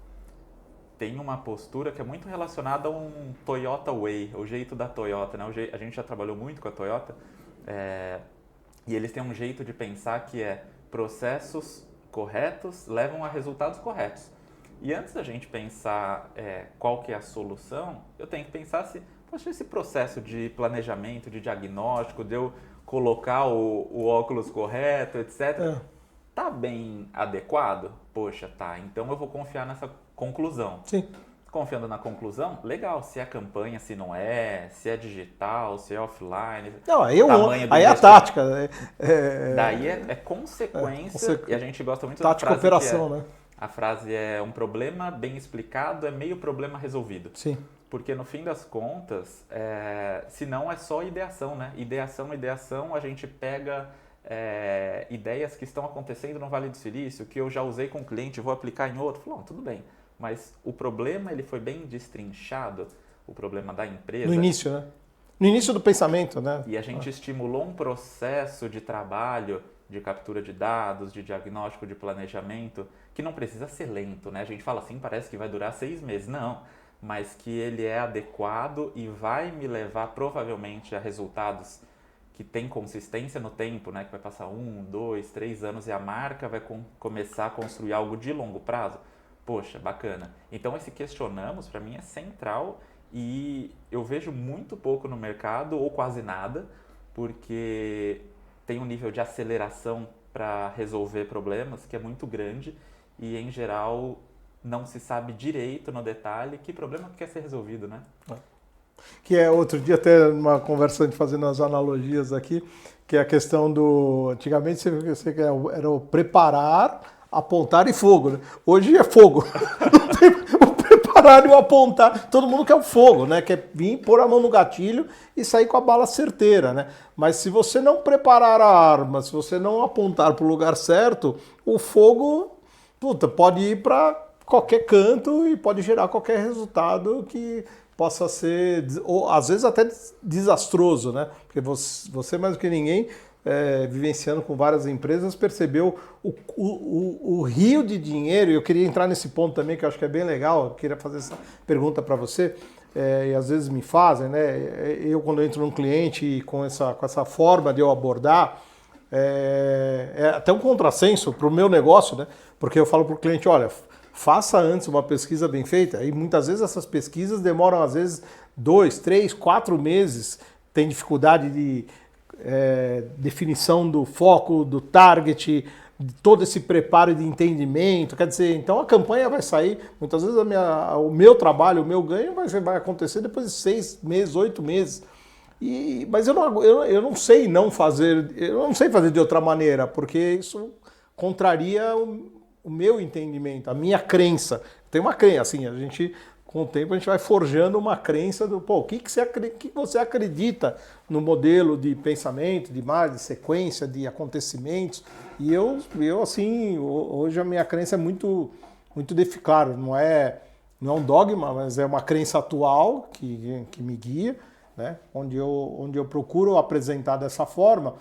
tem uma postura que é muito relacionada a um Toyota Way, o jeito da Toyota, né? A gente já trabalhou muito com a Toyota, e eles têm um jeito de pensar que processos corretos levam a resultados corretos. E antes da gente pensar qual que é a solução, eu tenho que pensar se, poxa, esse processo de planejamento, de diagnóstico, de eu colocar o óculos correto, etc., tá bem adequado? Poxa, tá. Então eu vou confiar nessa conclusão. Sim. Confiando na conclusão, legal. Se é campanha, se não é, se é digital, se é offline. Não, aí é a tática. Daí é consequência, e a gente gosta muito da tática frase operação, né? A frase é um problema bem explicado, é meio problema resolvido. Sim. Porque no fim das contas, se não é só ideação, né? Ideação, a gente pega ideias que estão acontecendo no Vale do Silício, que eu já usei com um cliente, vou aplicar em outro. Falou, tudo bem. Mas o problema ele foi bem destrinchado, o problema da empresa. No início, né? No início do pensamento, né? E a gente estimulou um processo de trabalho, de captura de dados, de diagnóstico, de planejamento, que não precisa ser lento, né? A gente fala assim, parece que vai durar 6 meses. Não, mas que ele é adequado e vai me levar provavelmente a resultados que tem consistência no tempo, né? Que vai passar 1, 2, 3 anos e a marca vai começar a construir algo de longo prazo. Poxa, bacana. Então esse questionamos, para mim, é central e eu vejo muito pouco no mercado, ou quase nada, porque tem um nível de aceleração para resolver problemas que é muito grande e, em geral, não se sabe direito no detalhe que problema que quer ser resolvido, né? Que outro dia até uma conversa, a gente fazendo as analogias aqui, que é a questão do... Antigamente você era o preparar, apontar e fogo, né? Hoje é fogo. Não tem o preparar e o apontar. Todo mundo quer o fogo, né? Quer vir, pôr a mão no gatilho e sair com a bala certeira, né? Mas se você não preparar a arma, se você não apontar para o lugar certo, o fogo, pode ir para qualquer canto e pode gerar qualquer resultado que possa ser, ou às vezes até desastroso, né? Porque você mais do que ninguém, vivenciando com várias empresas, percebeu o rio de dinheiro, e eu queria entrar nesse ponto também, que eu acho que é bem legal, eu queria fazer essa pergunta para você, e às vezes me fazem, né? Eu, quando eu entro num cliente e com essa forma de eu abordar, é até um contrassenso para o meu negócio, né? Porque eu falo para o cliente, olha, faça antes uma pesquisa bem feita, e muitas vezes essas pesquisas demoram, às vezes, 2, 3, 4 meses, tem dificuldade de definição do foco, do target, de todo esse preparo de entendimento, quer dizer, então a campanha vai sair, muitas vezes o meu trabalho, o meu ganho vai acontecer depois de 6 meses, 8 meses. Mas eu não sei não fazer, eu não sei fazer de outra maneira, porque isso contraria o meu entendimento, a minha crença. Tem uma crença, assim, com o tempo a gente vai forjando uma crença do, o que você acredita no modelo de pensamento, de imagem, de sequência, de acontecimentos. E eu assim, hoje a minha crença é muito, muito claro, não é um dogma, mas é uma crença atual que me guia, né? Onde eu procuro apresentar dessa forma.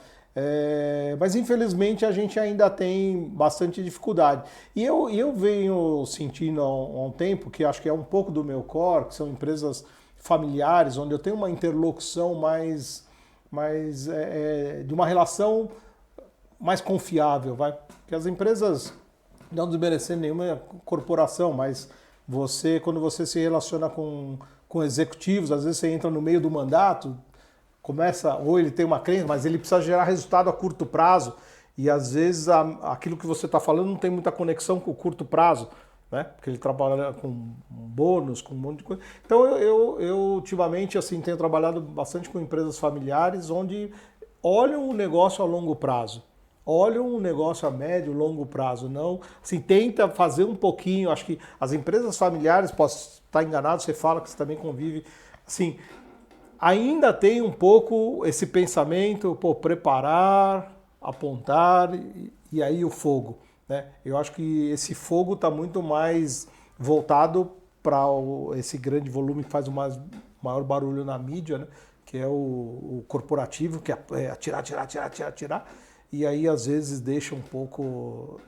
Mas infelizmente a gente ainda tem bastante dificuldade. E eu venho sentindo há um tempo, que acho que é um pouco do meu core, que são empresas familiares, onde eu tenho uma interlocução mais de uma relação mais confiável, vai? Porque as empresas, não desmerecendo nenhuma corporação, mas quando você se relaciona com executivos, às vezes você entra no meio do mandato, ou ele tem uma crença, mas ele precisa gerar resultado a curto prazo, e às vezes aquilo que você está falando não tem muita conexão com o curto prazo, né? Porque ele trabalha com bônus, com um monte de coisa. Então eu ultimamente assim, tenho trabalhado bastante com empresas familiares, onde olham o negócio a longo prazo. Olham um negócio a médio e longo prazo, não, assim, tenta fazer um pouquinho, acho que as empresas familiares, posso estar enganado, você fala que você também convive, assim, ainda tem um pouco esse pensamento, preparar, apontar e aí o fogo, né? Eu acho que esse fogo está muito mais voltado para esse grande volume que faz o maior barulho na mídia, né? Que é o corporativo, que é atirar. E aí às vezes deixa um pouco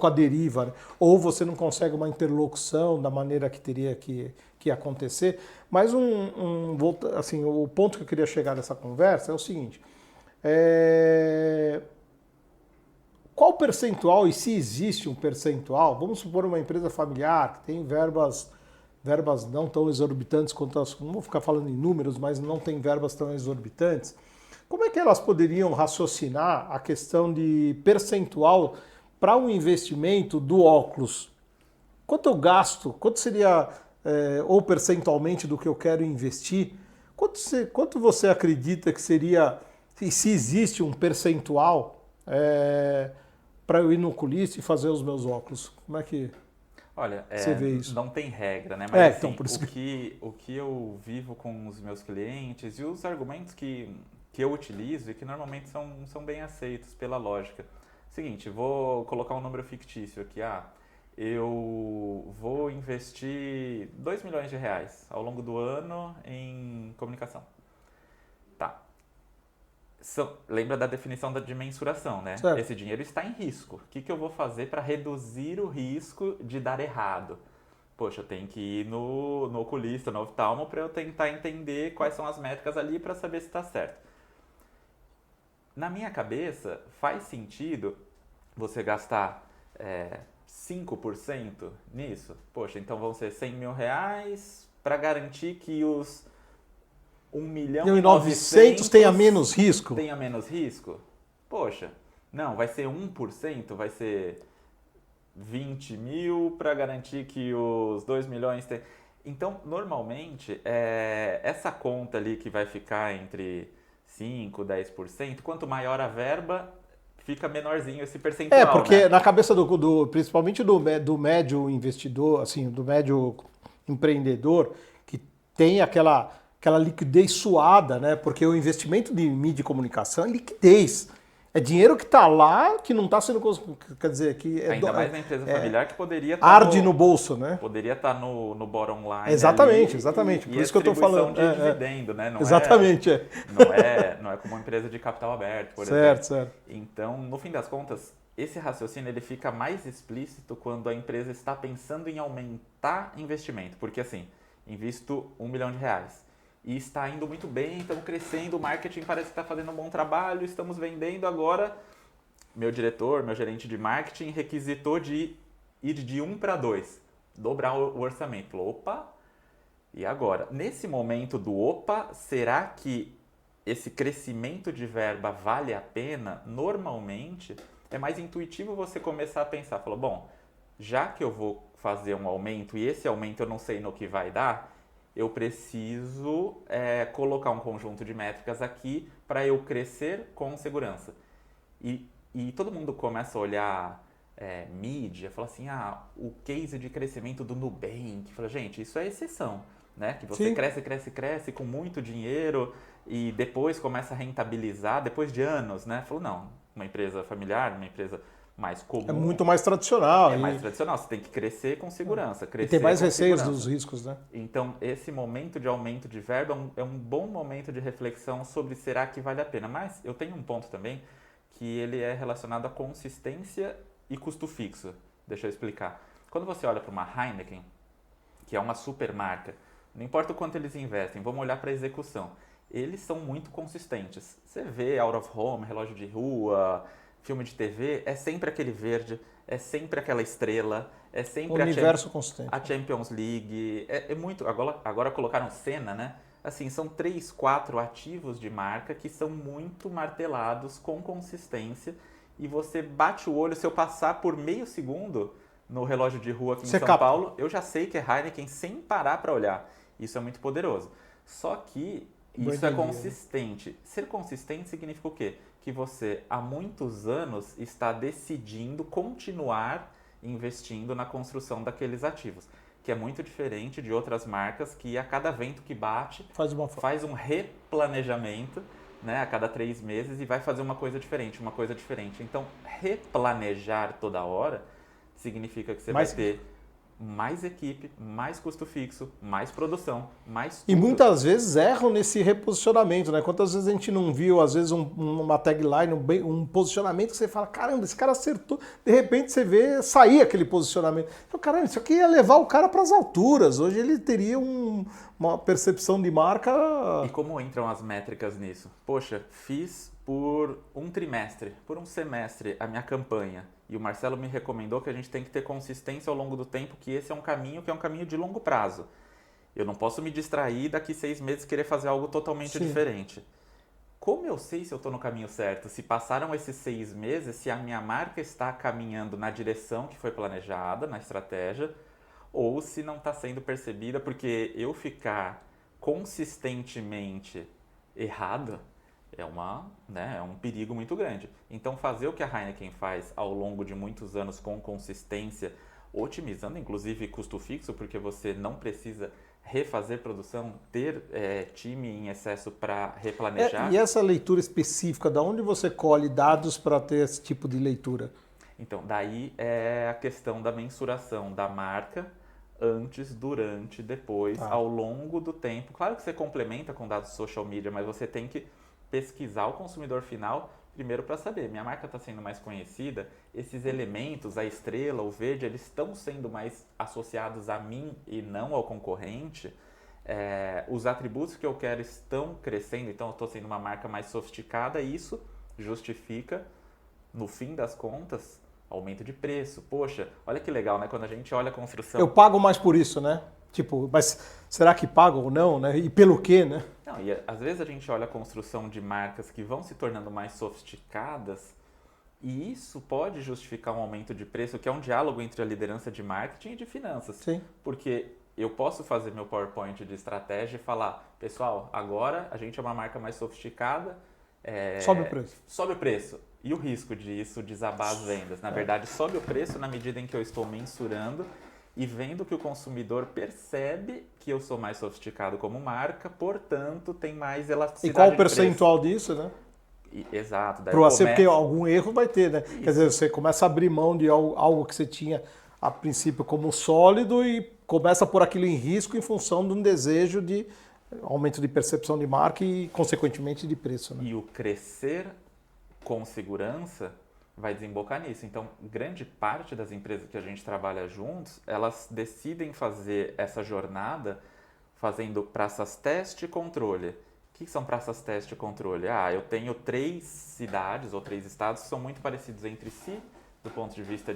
a deriva, né? Ou você não consegue uma interlocução da maneira que teria que acontecer. Mas assim, o ponto que eu queria chegar nessa conversa é o seguinte: qual percentual, e se existe um percentual, vamos supor uma empresa familiar que tem verbas não tão exorbitantes quanto não vou ficar falando em números, mas não tem verbas tão exorbitantes. Como é que elas poderiam raciocinar a questão de percentual para um investimento do óculos? Quanto eu gasto? Quanto seria, ou percentualmente do que eu quero investir? Quanto você acredita que seria, se existe um percentual para eu ir no oculista e fazer os meus óculos? Como é que você vê isso? Não tem regra, né? Mas então, assim, por isso o que eu vivo com os meus clientes e os argumentos que eu utilizo e que normalmente são bem aceitos pela lógica. Seguinte, vou colocar um número fictício aqui. Eu vou investir 2 milhões de reais ao longo do ano em comunicação. Tá. Lembra da definição de mensuração, né? Certo. Esse dinheiro está em risco. O que eu vou fazer para reduzir o risco de dar errado? Poxa, eu tenho que ir no oculista, no oftalmo, para eu tentar entender quais são as métricas ali para saber se está certo. Na minha cabeça, faz sentido você gastar 5% nisso? Poxa, então vão ser 100 mil reais para garantir que os 1.900.000 tenha menos risco? Tenha menos risco? Poxa, não, vai ser 1%, vai ser 20 mil para garantir que os 2 milhões tenham... Então, normalmente, essa conta ali que vai ficar entre 5%, 10%, quanto maior a verba, fica menorzinho esse percentual. Porque né? Na cabeça principalmente do médio investidor, assim, do médio empreendedor, que tem aquela liquidez suada, né? Porque o investimento de mídia e comunicação é liquidez. É dinheiro que está lá, que não está sendo... Quer dizer, que... Ainda mais na empresa familiar que poderia estar arde no bolso, né? Poderia estar no bottom line Exatamente, ali exatamente. e Por isso que eu estou falando. de dividendo, né? Exatamente. Não é como uma empresa de capital aberto, por Certo, exemplo. certo. Então, no fim das contas, esse raciocínio ele fica mais explícito quando a empresa está pensando em aumentar investimento. Porque assim, invisto R$1 milhão e está indo muito bem, estamos crescendo, o marketing parece que está fazendo um bom trabalho, estamos vendendo agora. Meu diretor, meu gerente de marketing requisitou de ir de 1 para 2, dobrar o orçamento. Falou, opa, e agora? Nesse momento do opa, será que esse crescimento de verba vale a pena? Normalmente, é mais intuitivo você começar a pensar, falou, bom, já que eu vou fazer um aumento e esse aumento eu não sei no que vai dar, eu preciso colocar um conjunto de métricas aqui para eu crescer com segurança. E todo mundo começa a olhar mídia, fala assim, o case de crescimento do Nubank. Fala, gente, isso é exceção, né? Que você Sim. cresce com muito dinheiro e depois começa a rentabilizar depois de anos, né? Falou, não, uma empresa familiar, uma empresa mais comum. É muito mais tradicional. É mais tradicional, você tem que crescer com segurança. E tem mais receios segurança. dos riscos, né? Então, esse momento de aumento de verba é um bom momento de reflexão sobre será que vale a pena. Mas eu tenho um ponto também que ele é relacionado à consistência e custo fixo. Deixa eu explicar. Quando você olha para uma Heineken, que é uma super marca, não importa o quanto eles investem, vamos olhar para a execução. Eles são muito consistentes. Você vê out of home, relógio de rua, filme de TV, é sempre aquele verde, é sempre aquela estrela, é sempre universo consistente. a Champions League. É muito. Agora colocaram Senna, né? Assim, são 3, 4 ativos de marca que são muito martelados com consistência e você bate o olho, se eu passar por meio segundo no relógio de rua aqui em São Paulo, eu já sei que é Heineken sem parar para olhar. Isso é muito poderoso. Só que isso é consistente. Ser consistente significa o quê? Que você, há muitos anos, está decidindo continuar investindo na construção daqueles ativos. Que é muito diferente de outras marcas que a cada vento que bate faz um replanejamento, né, a cada 3 meses e vai fazer uma coisa diferente. Então, replanejar toda hora significa que você vai ter mais equipe, mais custo fixo, mais produção, mais tudo. E muitas vezes erram nesse reposicionamento, né? Quantas vezes a gente não viu, às vezes, uma tagline, um posicionamento que você fala, caramba, esse cara acertou. De repente você vê sair aquele posicionamento. Então, caramba, isso aqui ia levar o cara para as alturas. Hoje ele teria uma percepção de marca... E como entram as métricas nisso? Poxa, fiz por um trimestre, por um semestre a minha campanha. E o Marcelo me recomendou que a gente tem que ter consistência ao longo do tempo, que esse é um caminho que é um caminho de longo prazo. Eu não posso me distrair daqui 6 meses querer fazer algo totalmente diferente. Como eu sei se eu estou no caminho certo? Se passaram esses 6 meses, se a minha marca está caminhando na direção que foi planejada, na estratégia, ou se não está sendo percebida, porque eu ficar consistentemente errado é um perigo muito grande. Então, fazer o que a Heineken faz ao longo de muitos anos com consistência, otimizando inclusive custo fixo, porque você não precisa refazer produção, ter time em excesso para replanejar. E essa leitura específica, da onde você colhe dados para ter esse tipo de leitura? Então, daí é a questão da mensuração da marca antes, durante, depois, ao longo do tempo. Claro que você complementa com dados social media, mas você tem que pesquisar o consumidor final primeiro para saber, minha marca está sendo mais conhecida, esses elementos, a estrela, o verde, eles estão sendo mais associados a mim e não ao concorrente, os atributos que eu quero estão crescendo, então eu estou sendo uma marca mais sofisticada e isso justifica, no fim das contas, aumento de preço. Poxa, olha que legal, né? Quando a gente olha a construção... Eu pago mais por isso, né? Tipo, mas será que pago ou não, né? E pelo quê, né? Não, e às vezes a gente olha a construção de marcas que vão se tornando mais sofisticadas e isso pode justificar um aumento de preço, que é um diálogo entre a liderança de marketing e de finanças. Sim. Porque eu posso fazer meu PowerPoint de estratégia e falar, pessoal, agora a gente é uma marca mais sofisticada. Sobe o preço. Sobe o preço. E o risco disso desabar as vendas? Na verdade, sobe o preço na medida em que eu estou mensurando e vendo que o consumidor percebe que eu sou mais sofisticado como marca, portanto, tem mais elasticidade. E qual o percentual disso, né? Exato. Daí Pro eu acerto, porque começo... algum erro vai ter, né? Quer dizer, você começa a abrir mão de algo que você tinha a princípio como sólido e começa a pôr aquilo em risco em função de um desejo de aumento de percepção de marca e, consequentemente, de preço, né? E o crescer com segurança vai desembocar nisso. Então, grande parte das empresas que a gente trabalha juntos, elas decidem fazer essa jornada fazendo praças teste e controle. O que são praças teste e controle? Eu tenho 3 cidades ou 3 estados que são muito parecidos entre si, do ponto de vista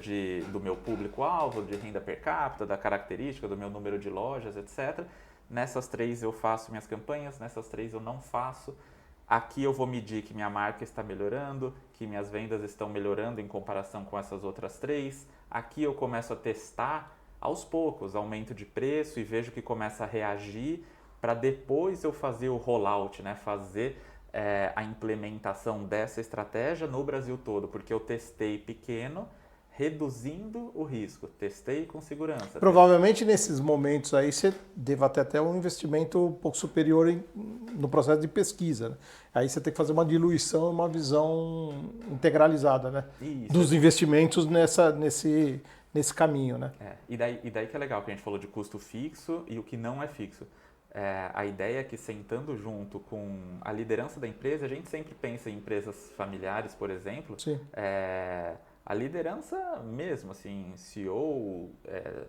do meu público-alvo, de renda per capita, da característica, do meu número de lojas, etc. Nessas 3 eu faço minhas campanhas, nessas 3 eu não faço. Aqui eu vou medir que minha marca está melhorando, que minhas vendas estão melhorando em comparação com essas outras 3. Aqui eu começo a testar aos poucos, aumento de preço e vejo que começa a reagir para depois eu fazer o rollout, né? Fazer a implementação dessa estratégia no Brasil todo, porque eu testei pequeno, reduzindo o risco, testei com segurança. Provavelmente nesses momentos aí você deva ter até um investimento um pouco superior no processo de pesquisa, né? Aí você tem que fazer uma diluição, uma visão integralizada, né? Isso. Dos investimentos nesse caminho, né? E daí que é legal, que a gente falou de custo fixo e o que não é fixo. A ideia é que sentando junto com a liderança da empresa, a gente sempre pensa em empresas familiares, por exemplo, Sim. A liderança mesmo, assim, CEO,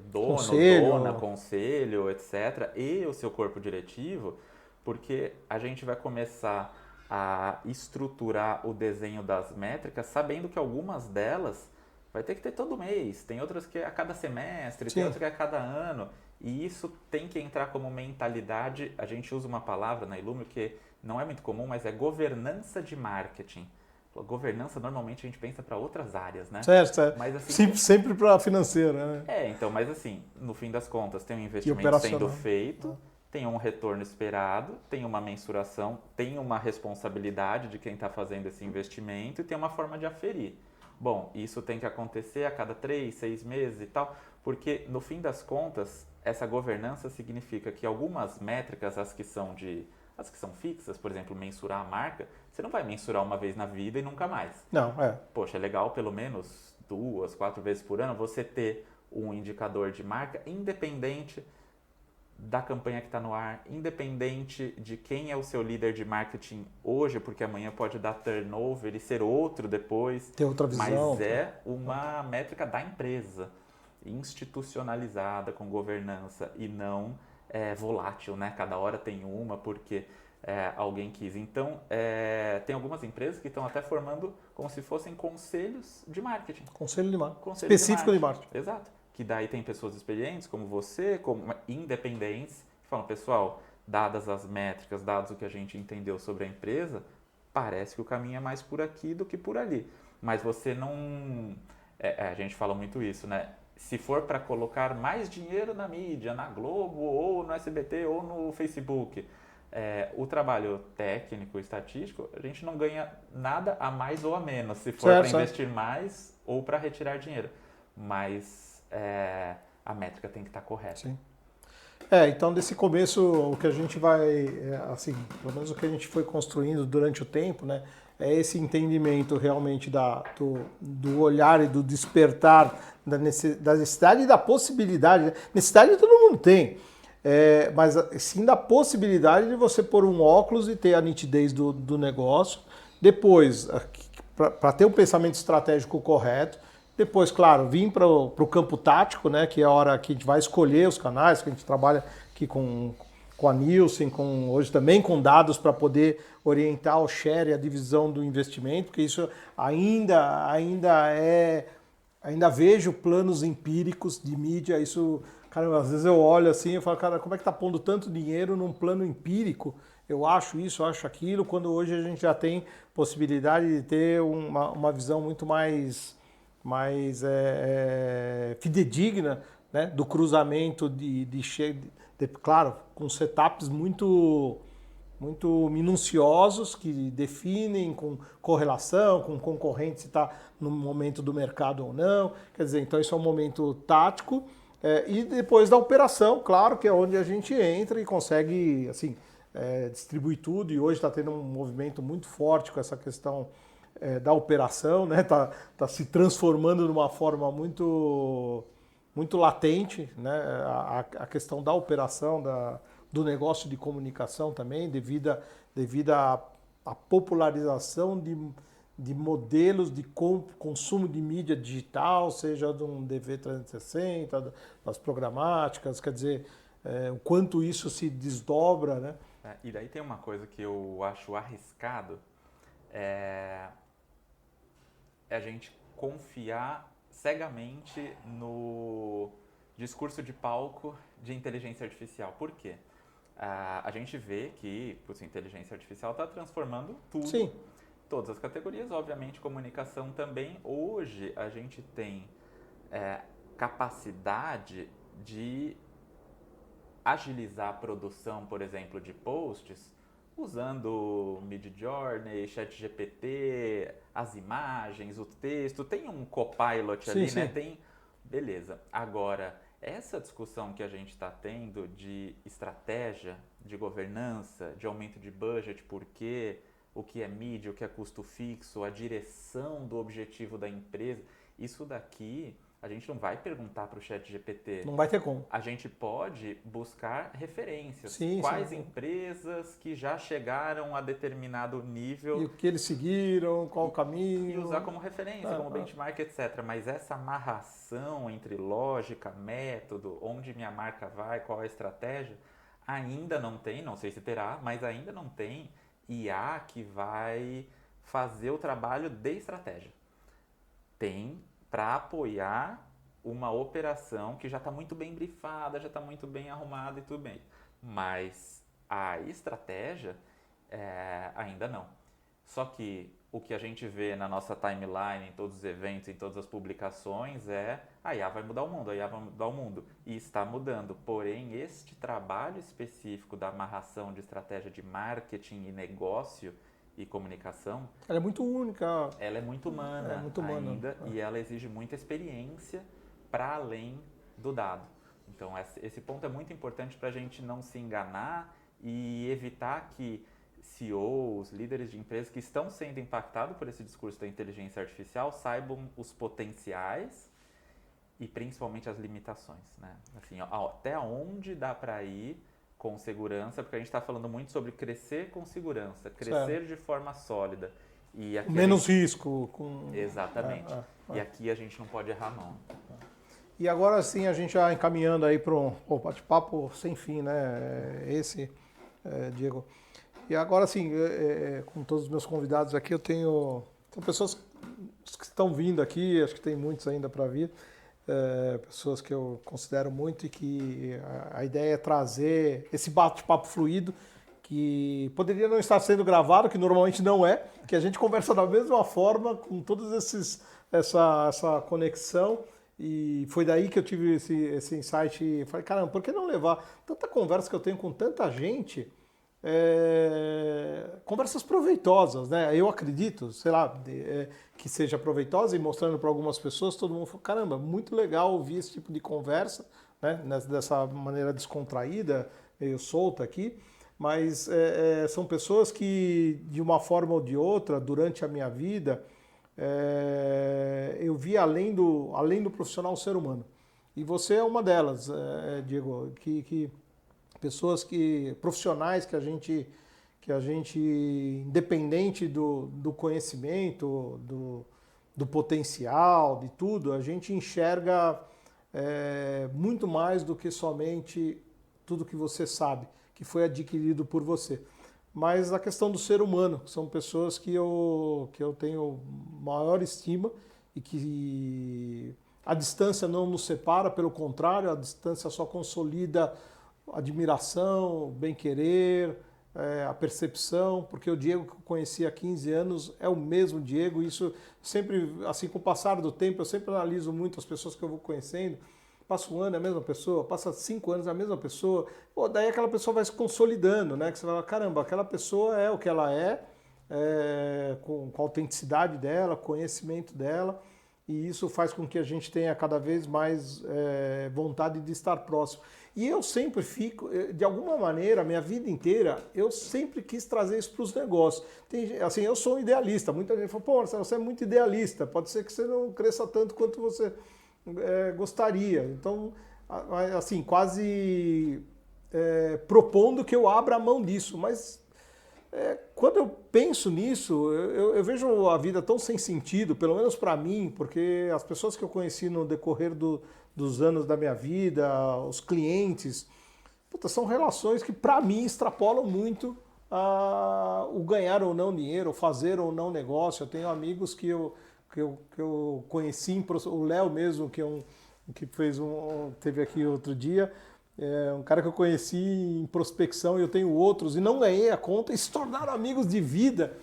dono, Conselho. dona, conselho, etc., e o seu corpo diretivo, porque a gente vai começar a estruturar o desenho das métricas sabendo que algumas delas vai ter que ter todo mês, tem outras que é a cada semestre, Sim. tem outras que é a cada ano, e isso tem que entrar como mentalidade. A gente usa uma palavra na Illumio que não é muito comum, mas é governança de marketing. Governança, normalmente a gente pensa para outras áreas, né? Certo. Mas, assim, sempre para financeira, né? então, mas assim, no fim das contas, tem um investimento sendo feito, tem um retorno esperado, tem uma mensuração, tem uma responsabilidade de quem está fazendo esse investimento e tem uma forma de aferir. Bom, isso tem que acontecer a cada 3, 6 meses e tal, porque no fim das contas, essa governança significa que algumas métricas, as que são fixas, por exemplo, mensurar a marca, você não vai mensurar uma vez na vida e nunca mais. Não, Poxa, é legal pelo menos 2, 4 vezes por ano você ter um indicador de marca independente da campanha que está no ar, independente de quem é o seu líder de marketing hoje, porque amanhã pode dar turnover e ser outro depois. Ter outra visão. Mas é uma métrica da empresa, institucionalizada, com governança e não volátil, né? Cada hora tem uma porque alguém quis. Então, tem algumas empresas que estão até formando como se fossem conselhos de marketing. Conselho de marketing. Específico de marketing. Exato. Que daí tem pessoas experientes como você, como independentes, que falam, pessoal, dadas as métricas, dados o que a gente entendeu sobre a empresa, parece que o caminho é mais por aqui do que por ali. Mas você não... a gente fala muito isso, né? Se for para colocar mais dinheiro na mídia, na Globo, ou no SBT, ou no Facebook, o trabalho técnico, estatístico, a gente não ganha nada a mais ou a menos, se for para investir mais ou para retirar dinheiro. Mas a métrica tem que estar correta. Sim. Então desse começo, o que a gente vai, assim, pelo menos o que a gente foi construindo durante o tempo, né, é esse entendimento realmente do olhar e do despertar da necessidade e da possibilidade. Necessidade todo mundo tem, mas sim da possibilidade de você pôr um óculos e ter a nitidez do negócio. Depois, para ter um pensamento estratégico correto. Depois, claro, vir para o campo tático, né, que é a hora que a gente vai escolher os canais, que a gente trabalha aqui com a Nielsen, hoje também com dados para poder orientar o share e a divisão do investimento, porque isso ainda vejo planos empíricos de mídia, isso, cara, às vezes eu olho assim e falo, cara, como é que tá pondo tanto dinheiro num plano empírico? Eu acho isso, eu acho aquilo, quando hoje a gente já tem possibilidade de ter uma visão muito mais fidedigna, né, do cruzamento claro, com setups muito minuciosos que definem com correlação, com concorrente se está no momento do mercado ou não. Quer dizer, então isso é um momento tático. E depois da operação, claro, que é onde a gente entra e consegue, assim, distribui tudo e hoje está tendo um movimento muito forte com essa questão da operação, né? Tá se transformando de uma forma muito latente, né? A questão da operação, do negócio de comunicação também, devido à popularização de modelos de consumo de mídia digital, seja de um DV360, das programáticas, quer dizer, o quanto isso se desdobra, né? E daí tem uma coisa que eu acho arriscado, é a gente confiar cegamente no discurso de palco de inteligência artificial. Por quê? A gente vê que a inteligência artificial está transformando tudo, Sim. Todas as categorias, obviamente, comunicação também. Hoje a gente tem capacidade de agilizar a produção, por exemplo, de posts usando Midjourney, ChatGPT, as imagens, o texto. Tem um copilot ali, sim. né? Beleza. Agora, essa discussão que a gente está tendo de estratégia, de governança, de aumento de budget, porque o que é mídia, o que é custo fixo, a direção do objetivo da empresa, isso daqui a gente não vai perguntar para o ChatGPT. Não vai ter como. A gente pode buscar referências. Sim, Quais sim. empresas que já chegaram a determinado nível. E o que eles seguiram, qual o caminho. E usar como referência, como benchmark, etc. Mas essa amarração entre lógica, método, onde minha marca vai, qual a estratégia, ainda não tem, não sei se terá, mas ainda não tem IA que vai fazer o trabalho de estratégia. Tem para apoiar uma operação que já está muito bem brifada, já está muito bem arrumada e tudo bem. Mas a estratégia ainda não. Só que o que a gente vê na nossa timeline, em todos os eventos, em todas as publicações a IA vai mudar o mundo, a IA vai mudar o mundo. E está mudando. Porém, este trabalho específico da amarração de estratégia de marketing e negócio e comunicação... Ela é muito única. Ela é muito humana, ainda e ela exige muita experiência para além do dado. Então, esse ponto é muito importante para a gente não se enganar e evitar que CEOs, líderes de empresas que estão sendo impactados por esse discurso da inteligência artificial saibam os potenciais e principalmente as limitações, né? Assim, até onde dá para ir com segurança, porque a gente está falando muito sobre crescer com segurança, crescer de forma sólida. E aqui menos risco. Exatamente. E aqui a gente não pode errar, não. E agora sim, a gente já encaminhando aí para um bate-papo sem fim, né? Diego. E agora sim, com todos os meus convidados aqui, são pessoas que estão vindo aqui, acho que tem muitos ainda para vir, pessoas que eu considero muito e que a ideia é trazer esse bate-papo fluido, que poderia não estar sendo gravado, que normalmente não é, que a gente conversa da mesma forma, com todos essa conexão. E foi daí que eu tive esse insight e falei, caramba, por que não levar tanta conversa que eu tenho com tanta gente, conversas proveitosas, né? Eu acredito, sei lá, que seja proveitosa e mostrando para algumas pessoas, todo mundo falou, caramba, muito legal ouvir esse tipo de conversa, né? Dessa maneira descontraída, meio solta aqui, mas são pessoas que, de uma forma ou de outra, durante a minha vida, eu vi além do profissional o ser humano. E você é uma delas, Diego, que pessoas profissionais que a gente independente do conhecimento, do potencial, de tudo, a gente enxerga muito mais do que somente tudo que você sabe, que foi adquirido por você. Mas a questão do ser humano, são pessoas que eu tenho maior estima e que a distância não nos separa, pelo contrário, a distância só consolida a admiração, o bem-querer, a percepção, porque o Diego que eu conheci há 15 anos é o mesmo Diego, e isso sempre, assim, com o passar do tempo, eu sempre analiso muito as pessoas que eu vou conhecendo. Passa um ano é a mesma pessoa, passa 5 anos é a mesma pessoa, daí aquela pessoa vai se consolidando, né? Que você fala, caramba, aquela pessoa é o que ela com a autenticidade dela, conhecimento dela, e isso faz com que a gente tenha cada vez mais vontade de estar próximo. E eu sempre fico, de alguma maneira, a minha vida inteira, eu sempre quis trazer isso para os negócios. Assim, eu sou um idealista, muita gente fala, pô, Marcelo, você é muito idealista, pode ser que você não cresça tanto quanto você gostaria. Então, assim, quase propondo que eu abra a mão disso, mas quando eu penso nisso, eu vejo a vida tão sem sentido, pelo menos para mim, porque as pessoas que eu conheci no decorrer dos anos da minha vida, os clientes, puta, são relações que para mim extrapolam muito o ganhar ou não dinheiro, o fazer ou não negócio. Eu tenho amigos que eu conheci, o Léo mesmo, que teve aqui outro dia, um cara que eu conheci em prospecção e eu tenho outros e não ganhei a conta e se tornaram amigos de vida.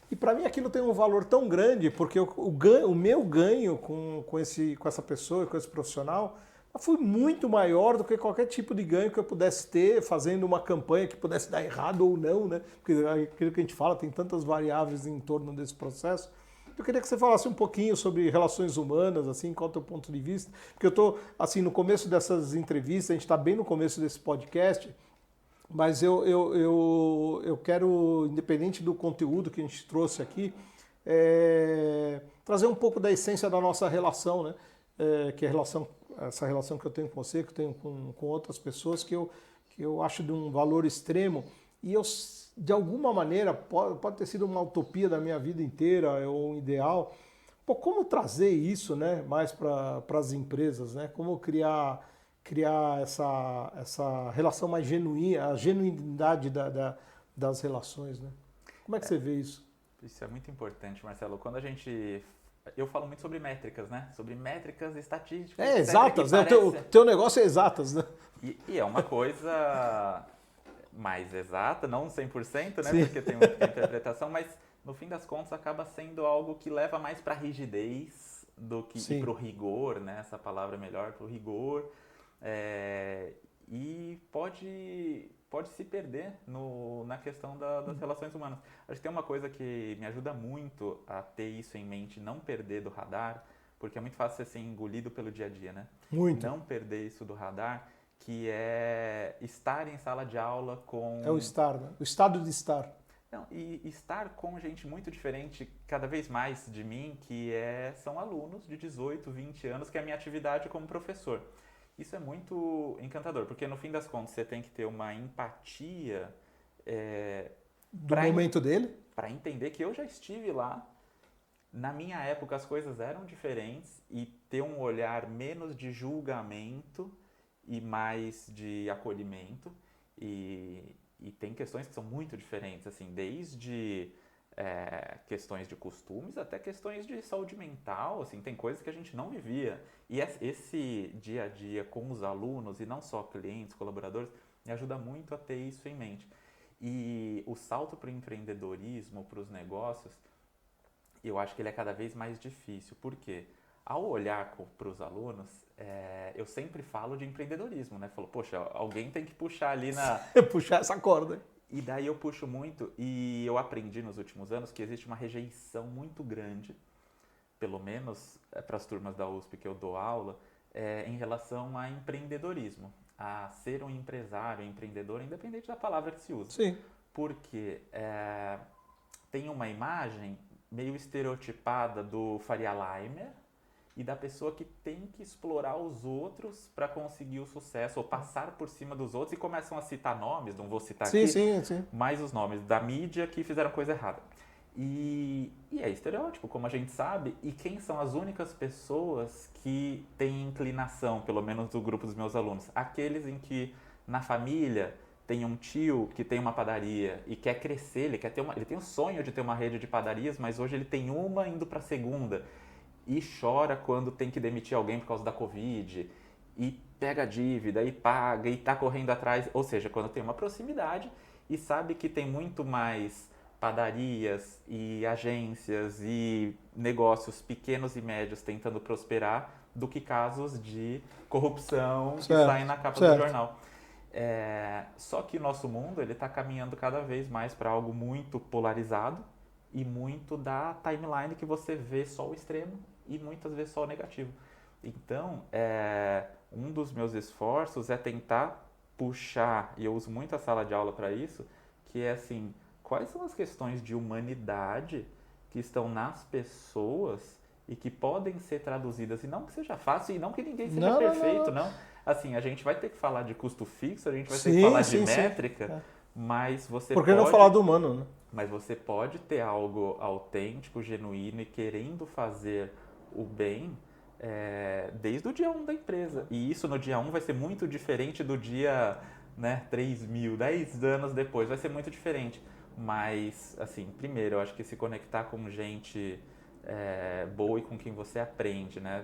E para mim aquilo tem um valor tão grande, porque o meu ganho com essa pessoa, com esse profissional, foi muito maior do que qualquer tipo de ganho que eu pudesse ter fazendo uma campanha que pudesse dar errado ou não, né? Porque aquilo que a gente fala, tem tantas variáveis em torno desse processo. Eu queria que você falasse um pouquinho sobre relações humanas, assim, qual é o teu ponto de vista, porque eu estou, assim, no começo dessas entrevistas, a gente está bem no começo desse podcast, mas eu quero, independente do conteúdo que a gente trouxe aqui, trazer um pouco da essência da nossa relação, né? Que é essa relação que eu tenho com você, que eu tenho com outras pessoas, que eu acho de um valor extremo, e eu, de alguma maneira, pode ter sido uma utopia da minha vida inteira, ou um ideal. Pô, como trazer isso, né, mais para as empresas, né? Como criar essa relação mais genuína, a genuinidade das relações, né? Como é que você vê isso? Isso é muito importante, Marcelo. Quando a gente... Eu falo muito sobre métricas, né? Sobre métricas estatísticas, etc, exatas, né? parece... O teu negócio é exatas, né? E é uma coisa mais exata, não 100%, né? Sim. Porque tem muita interpretação, mas no fim das contas acaba sendo algo que leva mais para rigidez do que para o rigor, né? Essa palavra é melhor, para o rigor. E pode se perder na questão das relações humanas. Acho que tem uma coisa que me ajuda muito a ter isso em mente, não perder do radar, porque é muito fácil você ser engolido pelo dia a dia, né? Muito. Não perder isso do radar, que é estar em sala de aula com... É o estar, né? O estado de estar. Não, e estar com gente muito diferente, cada vez mais de mim, são alunos de 18, 20 anos, que é a minha atividade como professor. Isso é muito encantador, porque no fim das contas você tem que ter uma empatia do momento dele, para entender que eu já estive lá. Na minha época as coisas eram diferentes e ter um olhar menos de julgamento e mais de acolhimento. E tem questões que são muito diferentes, assim, desde questões de costumes até questões de saúde mental, assim, tem coisas que a gente não vivia. E esse dia a dia com os alunos, e não só clientes, colaboradores, me ajuda muito a ter isso em mente. E o salto para o empreendedorismo, para os negócios, eu acho que ele é cada vez mais difícil. Por quê? Ao olhar para os alunos, eu sempre falo de empreendedorismo, né? Falo, poxa, alguém tem que puxar ali puxar essa corda. E daí eu puxo muito, e eu aprendi nos últimos anos que existe uma rejeição muito grande, pelo menos para as turmas da USP que eu dou aula, em relação a empreendedorismo, a ser um empresário, um empreendedor, independente da palavra que se usa. Sim. Porque tem uma imagem meio estereotipada do Faria Limer e da pessoa que tem que explorar os outros para conseguir o sucesso ou passar por cima dos outros, e começam a citar nomes, não vou citar aqui, sim. mas os nomes da mídia que fizeram coisa errada. E é estereótipo, como a gente sabe, e quem são as únicas pessoas que têm inclinação, pelo menos do grupo dos meus alunos? Aqueles em que na família tem um tio que tem uma padaria e quer crescer, ele tem o sonho de ter uma rede de padarias, mas hoje ele tem uma indo para a segunda e chora quando tem que demitir alguém por causa da Covid e pega a dívida e paga e tá correndo atrás, ou seja, quando tem uma proximidade e sabe que tem muito mais padarias e agências e negócios pequenos e médios tentando prosperar do que casos de corrupção que saem na capa do jornal. Só que o nosso mundo está caminhando cada vez mais para algo muito polarizado e muito da timeline que você vê só o extremo e muitas vezes só o negativo. Então, um dos meus esforços é tentar puxar, e eu uso muito a sala de aula para isso, que é assim, quais são as questões de humanidade que estão nas pessoas e que podem ser traduzidas, e não que seja fácil, e não que ninguém seja perfeito, não. Assim, a gente vai ter que falar de custo fixo, a gente vai ter que falar de métrica, mas você Por que não falar do humano, né? Mas você pode ter algo autêntico, genuíno e querendo fazer o bem desde o dia 1 da empresa. E isso no dia 1 vai ser muito diferente do dia 3.000, 10 anos depois, vai ser muito diferente. Mas, assim, primeiro, eu acho que se conectar com gente boa e com quem você aprende, né?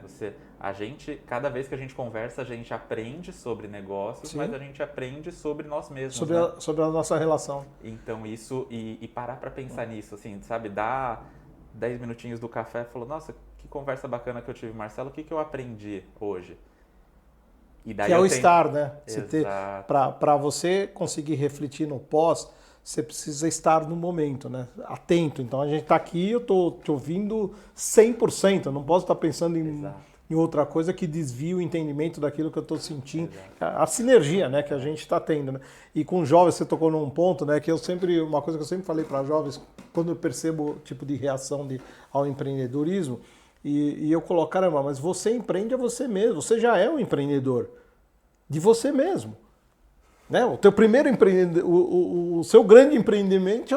Cada vez que a gente conversa, a gente aprende sobre negócios, Sim. mas a gente aprende sobre nós mesmos. Sobre a nossa relação. Então, isso, e parar para pensar nisso, assim, sabe? Dar 10 minutinhos do café e falar, nossa, que conversa bacana que eu tive, Marcelo, o que eu aprendi hoje? E daí que é o estar, né? Para você conseguir refletir no pós, você precisa estar no momento, né? Atento. Então a gente está aqui, eu estou te ouvindo 100%. Eu não posso estar pensando em outra coisa que desvie o entendimento daquilo que eu estou sentindo. A sinergia, né, que a gente está tendo, né? E com jovens, você tocou num ponto, né, que uma coisa que eu sempre falei para jovens, quando eu percebo o tipo de reação ao empreendedorismo, e eu coloco, caramba, mas você empreende a você mesmo, você já é um empreendedor de você mesmo. Né? O teu primeiro o seu grande empreendimento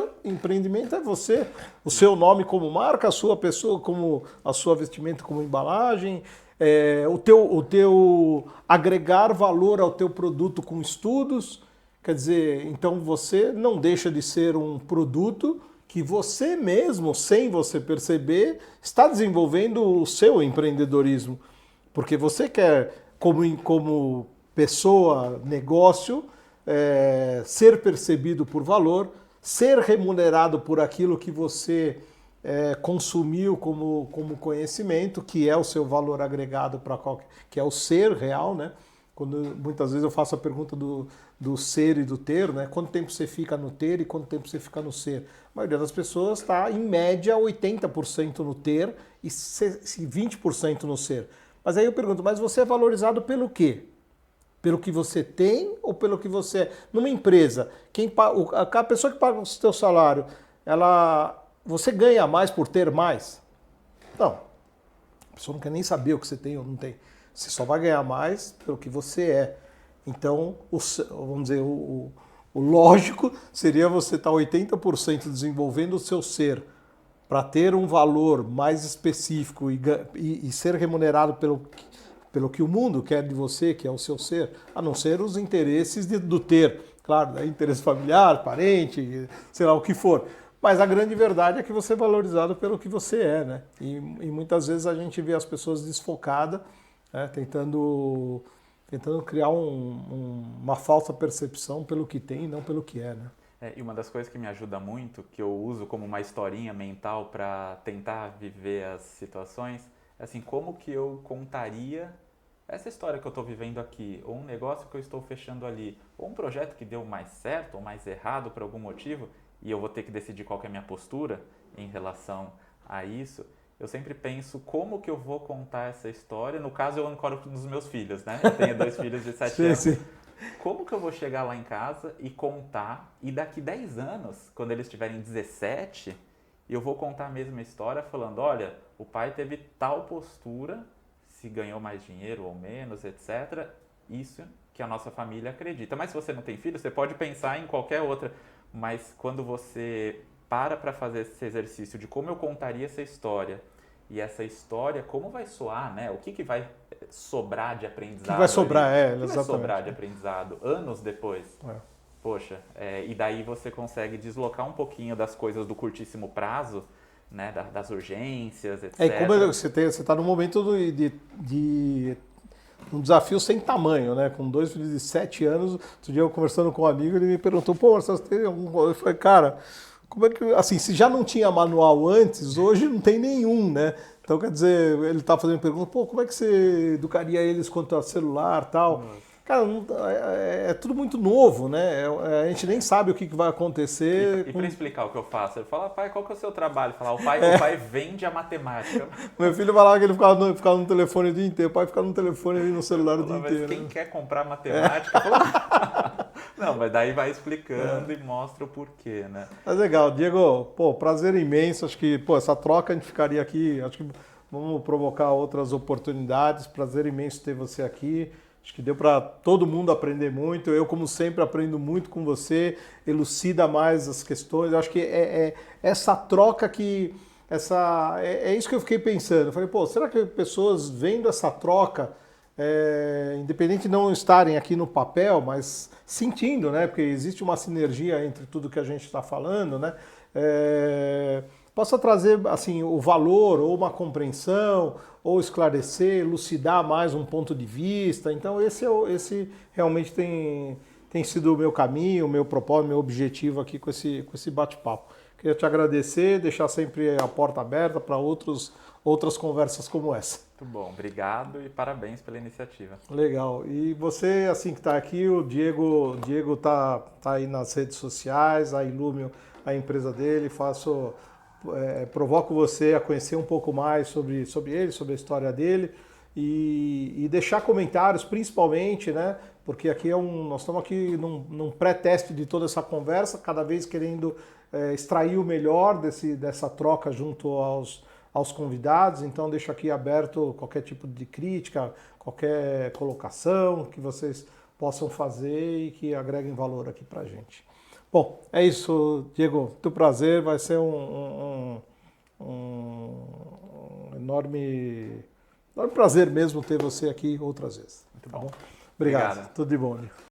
é você, o seu nome como marca, a sua pessoa como a sua vestimenta como embalagem, o teu agregar valor ao teu produto com estudos, quer dizer, então você não deixa de ser um produto que você mesmo, sem você perceber, está desenvolvendo o seu empreendedorismo, porque você quer como pessoa, negócio, ser percebido por valor, ser remunerado por aquilo que você consumiu como conhecimento, que é o seu valor agregado que é o ser real, né? Quando muitas vezes eu faço a pergunta do ser e do ter, né? Quanto tempo você fica no ter e quanto tempo você fica no ser? A maioria das pessoas está, em média, 80% no ter e 20% no ser. Mas aí eu pergunto, mas você é valorizado pelo quê? Pelo que você tem ou pelo que você é? Numa empresa, a pessoa que paga o seu salário, você ganha mais por ter mais? Não. A pessoa não quer nem saber o que você tem ou não tem. Você só vai ganhar mais pelo que você é. Então, vamos dizer, o lógico seria você estar 80% desenvolvendo o seu ser para ter um valor mais específico e ser remunerado pelo que o mundo quer de você, que é o seu ser, a não ser os interesses do ter. Claro, interesse familiar, parente, sei lá o que for. Mas a grande verdade é que você é valorizado pelo que você é, né? E muitas vezes a gente vê as pessoas desfocadas, né? Tentando criar uma falsa percepção pelo que tem e não pelo que é, né? E uma das coisas que me ajuda muito, que eu uso como uma historinha mental para tentar viver as situações, é assim, como que eu contaria essa história que eu estou vivendo aqui, ou um negócio que eu estou fechando ali, ou um projeto que deu mais certo ou mais errado por algum motivo, e eu vou ter que decidir qual que é a minha postura em relação a isso, eu sempre penso como que eu vou contar essa história. No caso, eu ancoro nos meus filhos, né? Eu tenho 2 filhos de 7 anos. Sim. Como que eu vou chegar lá em casa e contar, e daqui 10 anos, quando eles tiverem 17, eu vou contar a mesma história falando, olha, o pai teve tal postura, se ganhou mais dinheiro ou menos, etc. Isso que a nossa família acredita. Mas se você não tem filho, você pode pensar em qualquer outra. Mas quando você para fazer esse exercício de como eu contaria essa história, e essa história, como vai soar, né? O que vai sobrar de aprendizado? O que vai sobrar, o que vai sobrar de aprendizado anos depois? Poxa, e daí você consegue deslocar um pouquinho das coisas do curtíssimo prazo, né, das urgências, etc. E como você está num momento de um desafio sem tamanho, né? Com 2 filhos de 7 anos, outro dia eu conversando com um amigo, ele me perguntou, pô, Marcelo, você tem algum... Eu falei, cara, como é que... Assim, se já não tinha manual antes, hoje não tem nenhum, né? Então, quer dizer, ele está fazendo pergunta, pô, como é que você educaria eles quanto a celular e tal? Cara, é tudo muito novo, né? A gente nem sabe o que vai acontecer. E para explicar o que eu faço, ele fala, pai, qual que é o seu trabalho? Fala, o pai vende a matemática. Meu filho falava que ele ficava no telefone o dia inteiro. O pai ficava no telefone ali no celular o dia Mas inteiro. quem Né? quer comprar matemática? Não, mas daí vai explicando e mostra o porquê, né? Mas legal, Diego, pô, prazer imenso. Acho que, pô, essa troca a gente ficaria aqui. Acho que vamos provocar outras oportunidades. Prazer imenso ter você aqui. Acho que deu para todo mundo aprender muito. Eu, como sempre, aprendo muito com você, elucida mais as questões. Eu acho que é essa troca que. É isso que eu fiquei pensando. Eu falei, pô, será que pessoas vendo essa troca, independente de não estarem aqui no papel, mas sentindo, né? Porque existe uma sinergia entre tudo que a gente está falando, né? Possa trazer assim o valor ou uma compreensão ou esclarecer, elucidar mais um ponto de vista. Então esse realmente tem sido o meu caminho, o meu propósito, o meu objetivo aqui com esse bate-papo. Queria te agradecer, deixar sempre a porta aberta para outras conversas como essa. Muito bom, obrigado e parabéns pela iniciativa. Legal. E você, assim que está aqui, o Diego tá aí nas redes sociais, a Illumio, a empresa dele, provoco você a conhecer um pouco mais sobre ele, sobre a história dele e deixar comentários, principalmente, né? Porque aqui nós estamos aqui num pré-teste de toda essa conversa, cada vez querendo extrair o melhor dessa troca junto aos convidados. Então deixo aqui aberto qualquer tipo de crítica, qualquer colocação que vocês possam fazer e que agreguem valor aqui para a gente. Bom, é isso, Diego. Muito prazer. Vai ser um enorme prazer mesmo ter você aqui outras vezes. Muito Tá bom. bom? Obrigado. Obrigado. Tudo de bom, Diego.